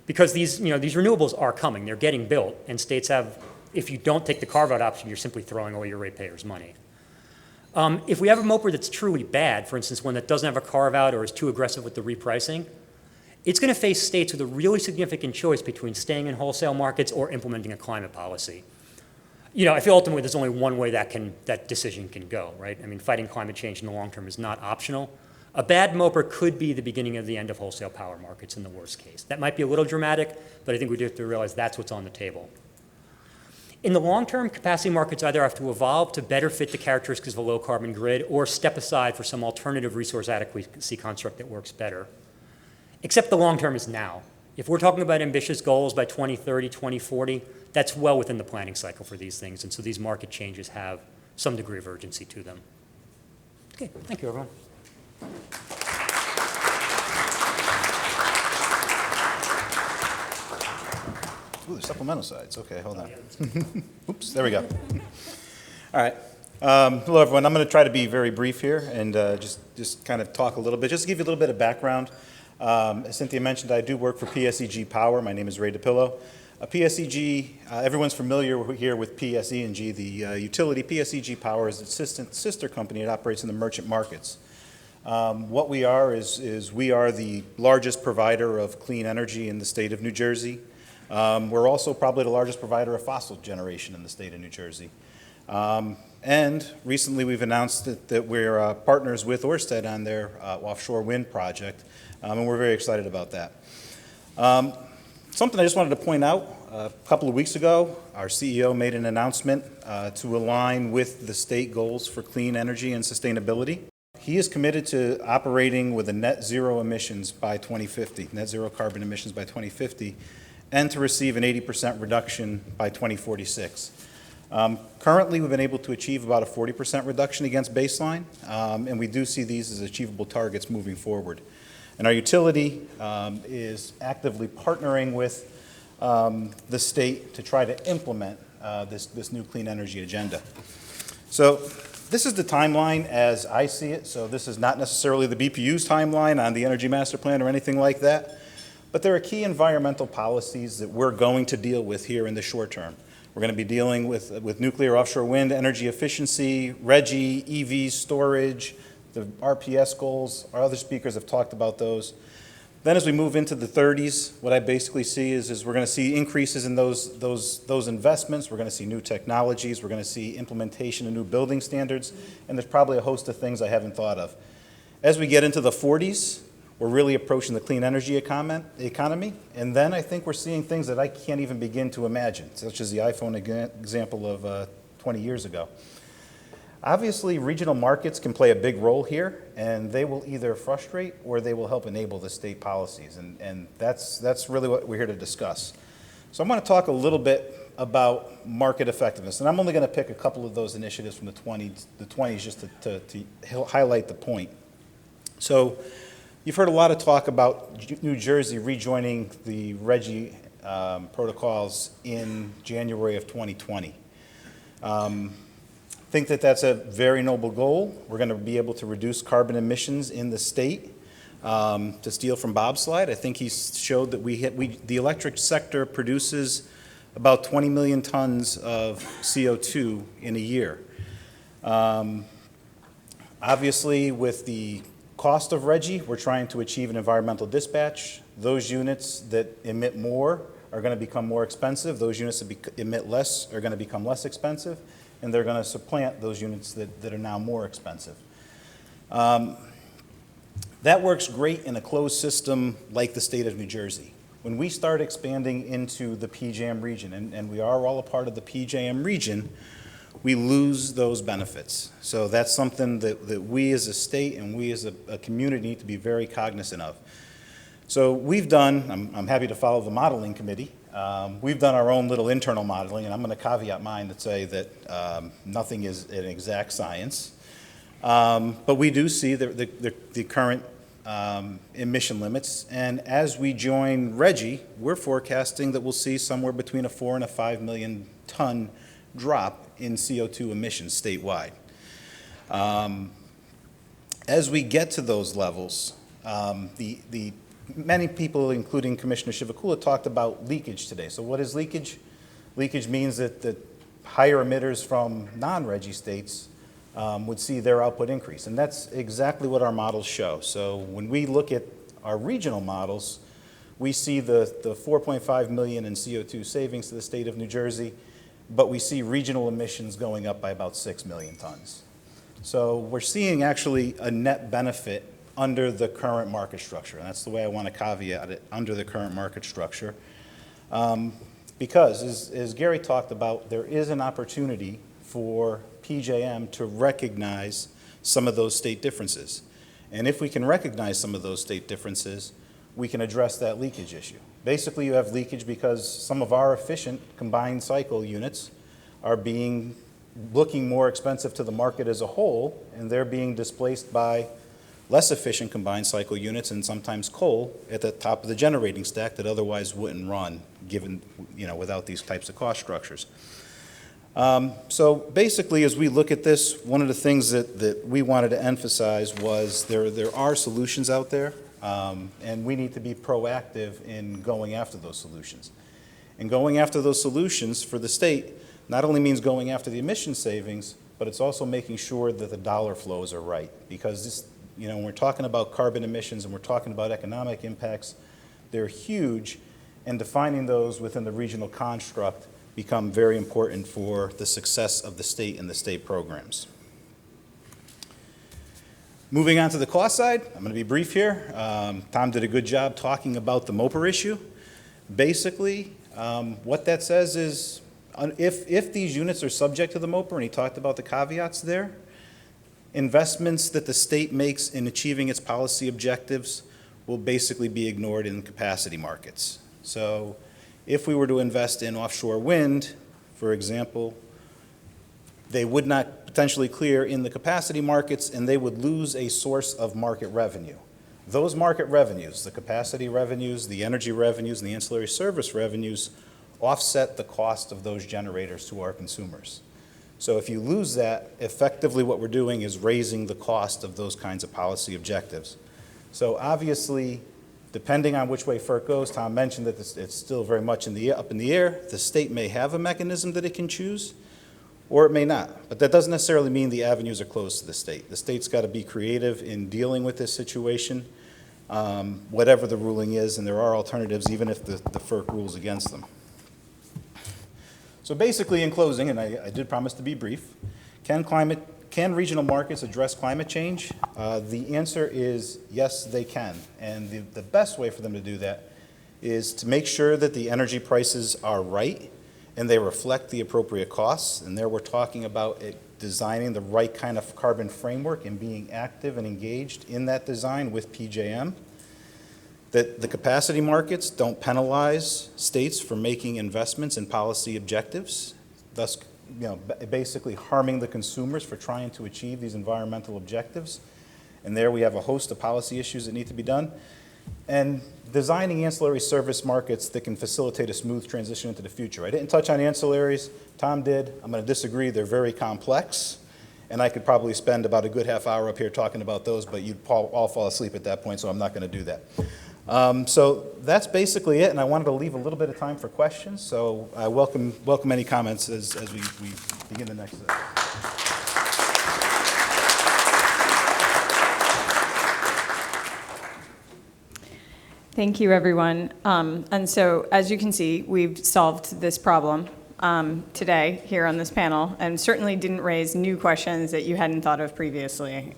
because these renewables are coming, they're getting built, and states have, if you don't take the carve-out option, you're simply throwing away your ratepayers' money. If we have a MOPR that's truly bad, for instance, one that doesn't have a carve-out or is too aggressive with the repricing, it's going to face states with a really significant choice between staying in wholesale markets or implementing a climate policy. I feel ultimately there's only one way that decision can go, right? I mean, fighting climate change in the long term is not optional. A bad MOPR could be the beginning of the end of wholesale power markets in the worst case. That might be a little dramatic, but I think we do have to realize that's what's on the table. In the long term, capacity markets either have to evolve to better fit the characteristics of a low carbon grid or step aside for some alternative resource adequacy construct that works better. Except the long term is now. If we're talking about ambitious goals by 2030, 2040, that's well within the planning cycle for these things, and so these market changes have some degree of urgency to them. Okay, thank you, everyone. Ooh, the supplemental slides. Okay, hold on. Oops, there we go. All right. Hello, everyone. I'm going to try to be very brief here and just kind of talk a little bit, just to give you a little bit of background. As Cynthia mentioned, I do work for PSEG Power. My name is Ray DePillo. PSEG, everyone's familiar here with PSEG, the utility. PSEG Power is its sister company. It operates in the merchant markets. What we are is we are the largest provider of clean energy in the state of New Jersey. We're also probably the largest provider of fossil generation in the state of New Jersey. And recently we've announced that we're partners with Ørsted on their offshore wind project, and we're very excited about that. Something I just wanted to point out, a couple of weeks ago, our CEO made an announcement to align with the state goals for clean energy and sustainability. He is committed to operating with a net zero emissions by 2050, net zero carbon emissions by 2050, and to receive an 80% reduction by 2046. Currently, we've been able to achieve about a 40% reduction against baseline, and we do see these as achievable targets moving forward. And our utility is actively partnering with the state to try to implement this new clean energy agenda. So this is the timeline as I see it. So this is not necessarily the BPU's timeline on the Energy Master Plan or anything like that. But there are key environmental policies that we're going to deal with here in the short term. We're going to be dealing with nuclear offshore wind, energy efficiency, RGGI, EV storage, the RPS goals. Our other speakers have talked about those. Then as we move into the 30s, what I basically see is we're going to see increases in those investments. We're going to see new technologies. We're going to see implementation of new building standards. And there's probably a host of things I haven't thought of. As we get into the 40s, we're really approaching the clean energy economy, and then I think we're seeing things that I can't even begin to imagine, such as the iPhone example of 20 years ago. Obviously, regional markets can play a big role here, and they will either frustrate or they will help enable the state policies, and that's really what we're here to discuss. So I'm going to talk a little bit about market effectiveness, and I'm only going to pick a couple of those initiatives from the 20s just to highlight the point. So you've heard a lot of talk about New Jersey rejoining the RGGI protocols in January of 2020. I think that that's a very noble goal. We're going to be able to reduce carbon emissions in the state. To steal from Bob's slide, I think he showed that the electric sector produces about 20 million tons of CO2 in a year. Obviously, with the cost of RGGI, we're trying to achieve an environmental dispatch. Those units that emit more are going to become more expensive. Those units that emit less are going to become less expensive, and they're going to supplant those units that are now more expensive. That works great in a closed system like the state of New Jersey. When we start expanding into the PJM region, and we are all a part of the PJM region, we lose those benefits. So that's something that we as a state and we as a community need to be very cognizant of. So we've done, I'm happy to follow the modeling committee, we've done our own little internal modeling, and I'm going to caveat mine to say that nothing is an exact science. But we do see the current emission limits, and as we join RGGI, we're forecasting that we'll see somewhere between a 4 and a 5 million ton drop in CO2 emissions statewide. As we get to those levels, many people, including Commissioner Shivakula, talked about leakage today. So what is leakage? Leakage means that higher emitters from non-RGGI states would see their output increase. And that's exactly what our models show. So when we look at our regional models, we see the 4.5 million in CO2 savings to the state of New Jersey, but we see regional emissions going up by about 6 million tons. So we're seeing actually a net benefit under the current market structure. And that's the way I want to caveat it, under the current market structure. Because as Gary talked about, there is an opportunity for PJM to recognize some of those state differences. And if we can recognize some of those state differences, we can address that leakage issue. Basically, you have leakage because some of our efficient combined cycle units are looking more expensive to the market as a whole, and they're being displaced by less efficient combined cycle units and sometimes coal at the top of the generating stack that otherwise wouldn't run given, without these types of cost structures. So basically, as we look at this, one of the things that we wanted to emphasize was there are solutions out there, and we need to be proactive in going after those solutions. And going after those solutions for the state not only means going after the emission savings, but it's also making sure that the dollar flows are right. Because this, when we're talking about carbon emissions and we're talking about economic impacts, they're huge, and defining those within the regional construct become very important for the success of the state and the state programs. Moving on to the cost side, I'm going to be brief here. Tom did a good job talking about the MOPR issue. Basically, what that says is if these units are subject to the MOPR, and he talked about the caveats there, investments that the state makes in achieving its policy objectives will basically be ignored in capacity markets. So if we were to invest in offshore wind, for example, they would not potentially clear in the capacity markets, and they would lose a source of market revenue. Those market revenues, the capacity revenues, the energy revenues, and the ancillary service revenues, offset the cost of those generators to our consumers. So if you lose that, effectively what we're doing is raising the cost of those kinds of policy objectives. So obviously, depending on which way FERC goes, Tom mentioned that it's still very much up in the air. The state may have a mechanism that it can choose, or it may not. But that doesn't necessarily mean the avenues are closed to the state. The state's got to be creative in dealing with this situation, whatever the ruling is, and there are alternatives even if the FERC rules against them. So basically, in closing, and I did promise to be brief, can regional markets address climate change? The answer is yes, they can. And the best way for them to do that is to make sure that the energy prices are right and they reflect the appropriate costs. And there we're talking about designing the right kind of carbon framework and being active and engaged in that design with PJM. That the capacity markets don't penalize states for making investments in policy objectives, thus basically harming the consumers for trying to achieve these environmental objectives. And there we have a host of policy issues that need to be done. And designing ancillary service markets that can facilitate a smooth transition into the future. I didn't touch on ancillaries. Tom did. I'm going to disagree. They're very complex. And I could probably spend about a good half hour up here talking about those, but you'd all fall asleep at that point, so I'm not going to do that. So that's basically it, and I wanted to leave a little bit of time for questions. So I welcome any comments as we begin the next session. Thank you, everyone. And so, as you can see, we've solved this problem today here on this panel, and certainly didn't raise new questions that you hadn't thought of previously.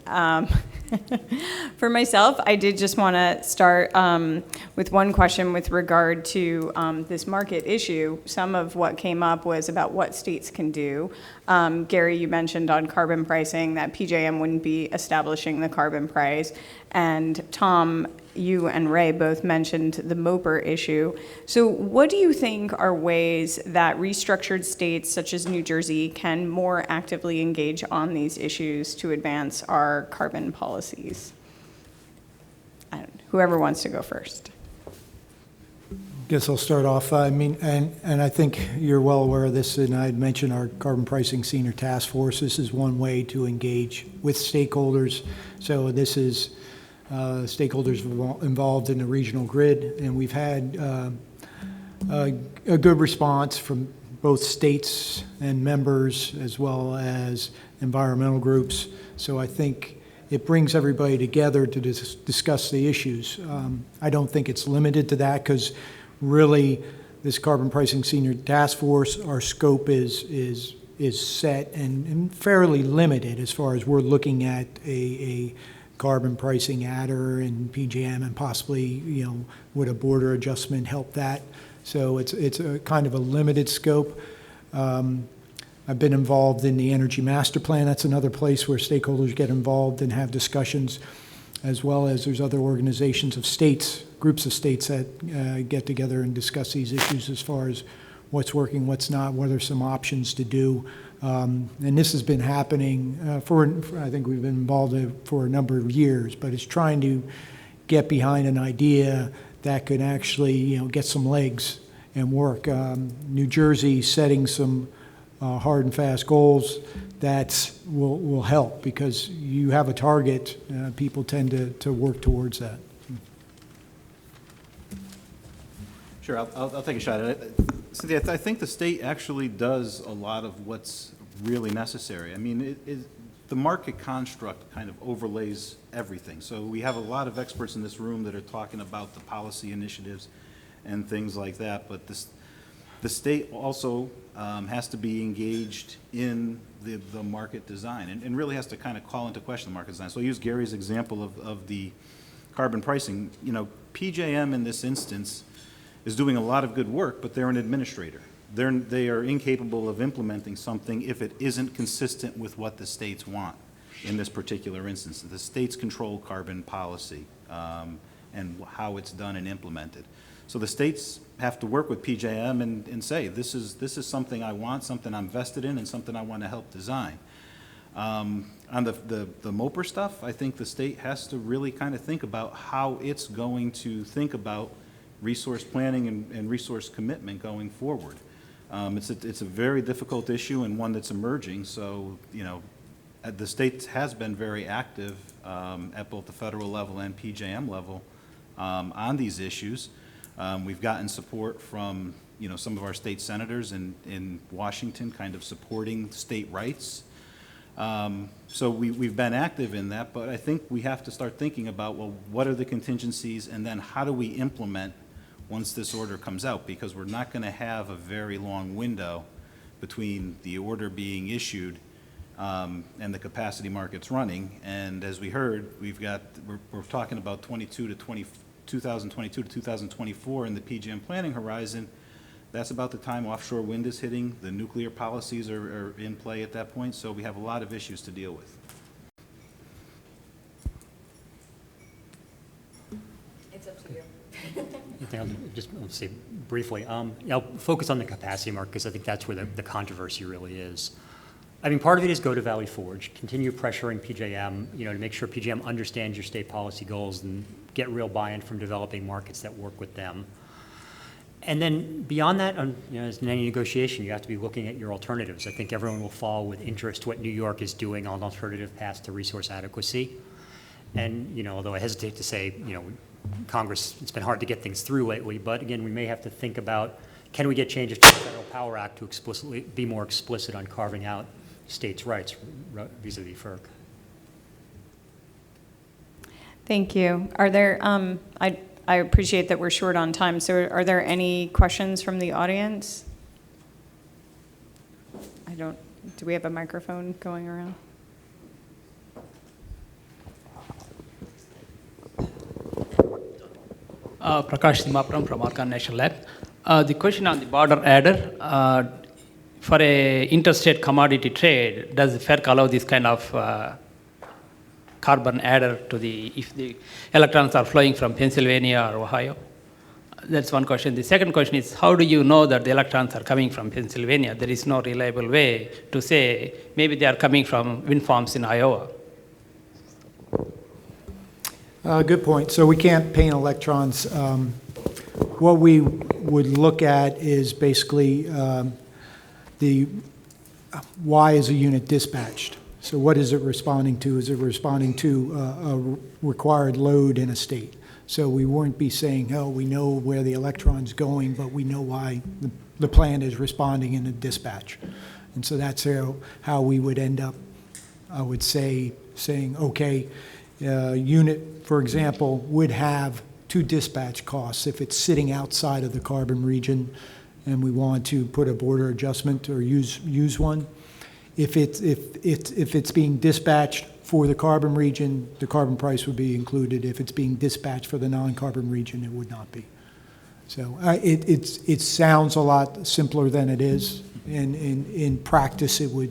For myself, I did just want to start with one question with regard to this market issue. Some of what came up was about what states can do. Gary, you mentioned on carbon pricing that PJM wouldn't be establishing the carbon price, and Tom, you and Ray both mentioned the MOPR issue. So what do you think are ways that restructured states such as New Jersey can more actively engage on these issues to advance our carbon policies? Whoever wants to go first. Guess I'll start off. I mean, and I think you're well aware of this, and I'd mentioned our carbon pricing senior task force. This is one way to engage with stakeholders. So this is stakeholders involved in the regional grid, and we've had a good response from both states and members as well as environmental groups. So I think it brings everybody together to discuss the issues. I don't think it's limited to that, because really this carbon pricing senior task force, our scope is set and fairly limited as far as we're looking at a carbon pricing adder and PJM, and possibly, would a border adjustment help that? So it's a kind of a limited scope. I've been involved in the Energy Master Plan. That's another place where stakeholders get involved and have discussions. as well as there's other organizations of states, groups of states that get together and discuss these issues as far as what's working, what's not, what are some options to do. And this has been happening I think we've been involved in it for a number of years, but it's trying to get behind an idea that could actually, get some legs and work. New Jersey setting some hard and fast goals that will help, because you have a target, people tend to work towards that. Sure, I'll take a shot at it. Cynthia, I think the state actually does a lot of what's really necessary. I mean, the market construct kind of overlays everything. So we have a lot of experts in this room that are talking about the policy initiatives and things like that, but the state also has to be engaged in the market design and really has to kind of call into question the market design. So I'll use Gary's example of the carbon pricing. PJM in this instance is doing a lot of good work, but they're an administrator. They are incapable of implementing something if it isn't consistent with what the states want in this particular instance. The states control carbon policy and how it's done and implemented. So the states have to work with PJM and say, this is something I want, something I'm vested in, and something I want to help design. On the MOPR stuff, I think the state has to really kind of think about how it's going to think about resource planning and resource commitment going forward. It's a very difficult issue and one that's emerging. So, the state has been very active at both the federal level and PJM level on these issues. We've gotten support from, some of our state senators in Washington kind of supporting state rights. So we've been active in that, but I think we have to start thinking about, well, what are the contingencies, and then how do we implement once this order comes out, because we're not going to have a very long window between the order being issued and the capacity markets running. And as we heard, we're talking about 2022 to 2024 in the PJM planning horizon. That's about the time offshore wind is hitting. The nuclear policies are in play at that point, so we have a lot of issues to deal with. It's up to you. I think I'll say briefly, I'll focus on the capacity market, because I think that's where the controversy really is. I mean, part of it is go to Valley Forge, continue pressuring PJM, to make sure PJM understands your state policy goals and get real buy-in from developing markets that work with them. And then beyond that, as in any negotiation, you have to be looking at your alternatives. I think everyone will follow with interest what New York is doing on alternative paths to resource adequacy. And, although I hesitate to say, Congress, it's been hard to get things through lately, but again, we may have to think about, can we get changes to the Federal Power Act to explicitly be more explicit on carving out states' rights vis-a-vis FERC? Thank you. Are there, I appreciate that we're short on time, so are there any questions from the audience? Do we have a microphone going around? Prakash Simapram from Arkan National Lab. The question on the border adder, for a interstate commodity trade, does the FERC allow this kind of carbon adder if the electrons are flowing from Pennsylvania or Ohio? That's one question. The second question is, how do you know that the electrons are coming from Pennsylvania? There is no reliable way to say maybe they are coming from wind farms in Iowa. Good point. So we can't paint electrons. What we would look at is basically why is a unit dispatched? So what is it responding to? Is it responding to a required load in a state? So we wouldn't be saying, oh, we know where the electron's going, but we know why the plant is responding in a dispatch. And so that's how we would end up, I would say, saying, okay, unit, for example, would have two dispatch costs if it's sitting outside of the carbon region and we want to put a border adjustment or use one. If it's being dispatched for the carbon region, the carbon price would be included. If it's being dispatched for the non-carbon region, it would not be. So it sounds a lot simpler than it is. In practice, we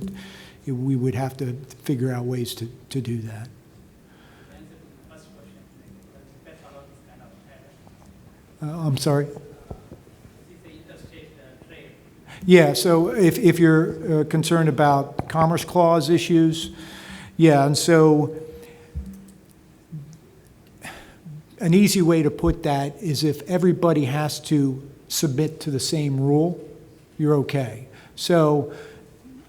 would have to figure out ways to do that. I'm sorry? Yeah, so if you're concerned about Commerce Clause issues, yeah, and so an easy way to put that is if everybody has to submit to the same rule, you're okay. So,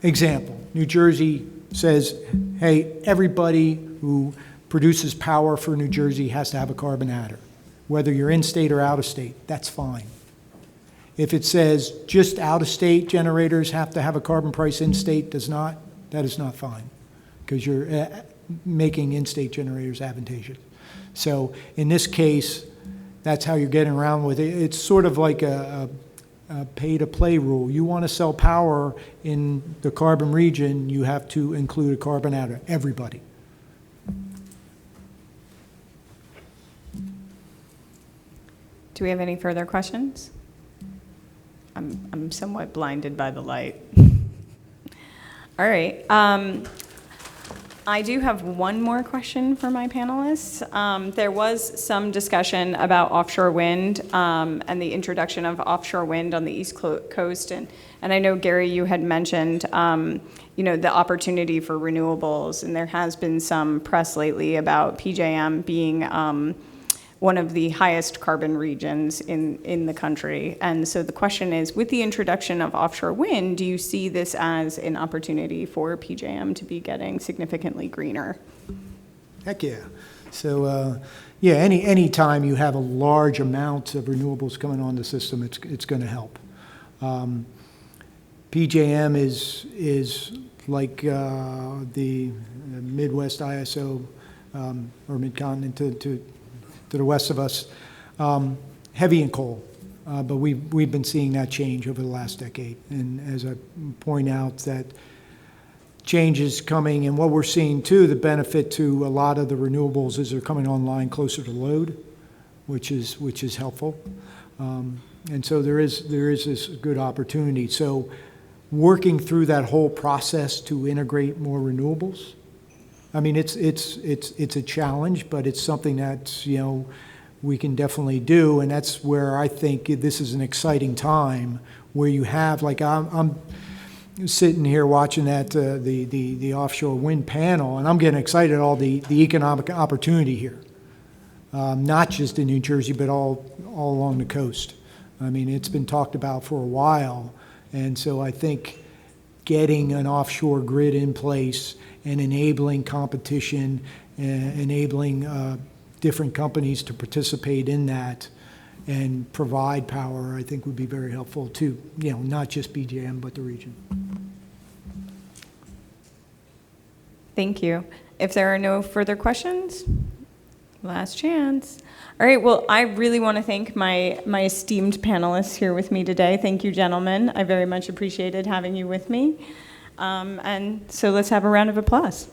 example, New Jersey says, hey, everybody who produces power for New Jersey has to have a carbon adder. Whether you're in-state or out-of-state, that's fine. If it says just out-of-state generators have to have a carbon price, in-state does not, that is not fine, because you're making in-state generators advantageous. So in this case, that's how you're getting around with it. It's sort of like a pay-to-play rule. You want to sell power in the carbon region, you have to include a carbon adder, everybody. Do we have any further questions? I'm somewhat blinded by the light. All right. I do have one more question for my panelists. There was some discussion about offshore wind and the introduction of offshore wind on the East Coast. And I know, Gary, you had mentioned the opportunity for renewables. And there has been some press lately about PJM being one of the highest carbon regions in the country. And so the question is, with the introduction of offshore wind, do you see this as an opportunity for PJM to be getting significantly greener? Heck yeah. So, yeah, any time you have a large amount of renewables coming on the system, it's going to help. PJM is like the Midwest ISO or Mid-Continent to the west of us, heavy in coal. But we've been seeing that change over the last decade. And as I point out, that change is coming. And what we're seeing, too, the benefit to a lot of the renewables is they're coming online closer to load, which is helpful. And so there is this good opportunity. So working through that whole process to integrate more renewables, I mean, it's a challenge, but it's something that, we can definitely do. And that's where I think this is an exciting time where you have, like, I'm sitting here watching that, the offshore wind panel, and I'm getting excited at all the economic opportunity here. Not just in New Jersey, but all along the coast. I mean, it's been talked about for a while. And so I think getting an offshore grid in place and enabling competition, enabling different companies to participate in that and provide power, I think would be very helpful to, not just PJM, but the region. Thank you. If there are no further questions, last chance. All right, well, I really want to thank my esteemed panelists here with me today. Thank you, gentlemen. I very much appreciated having you with me. And so let's have a round of applause.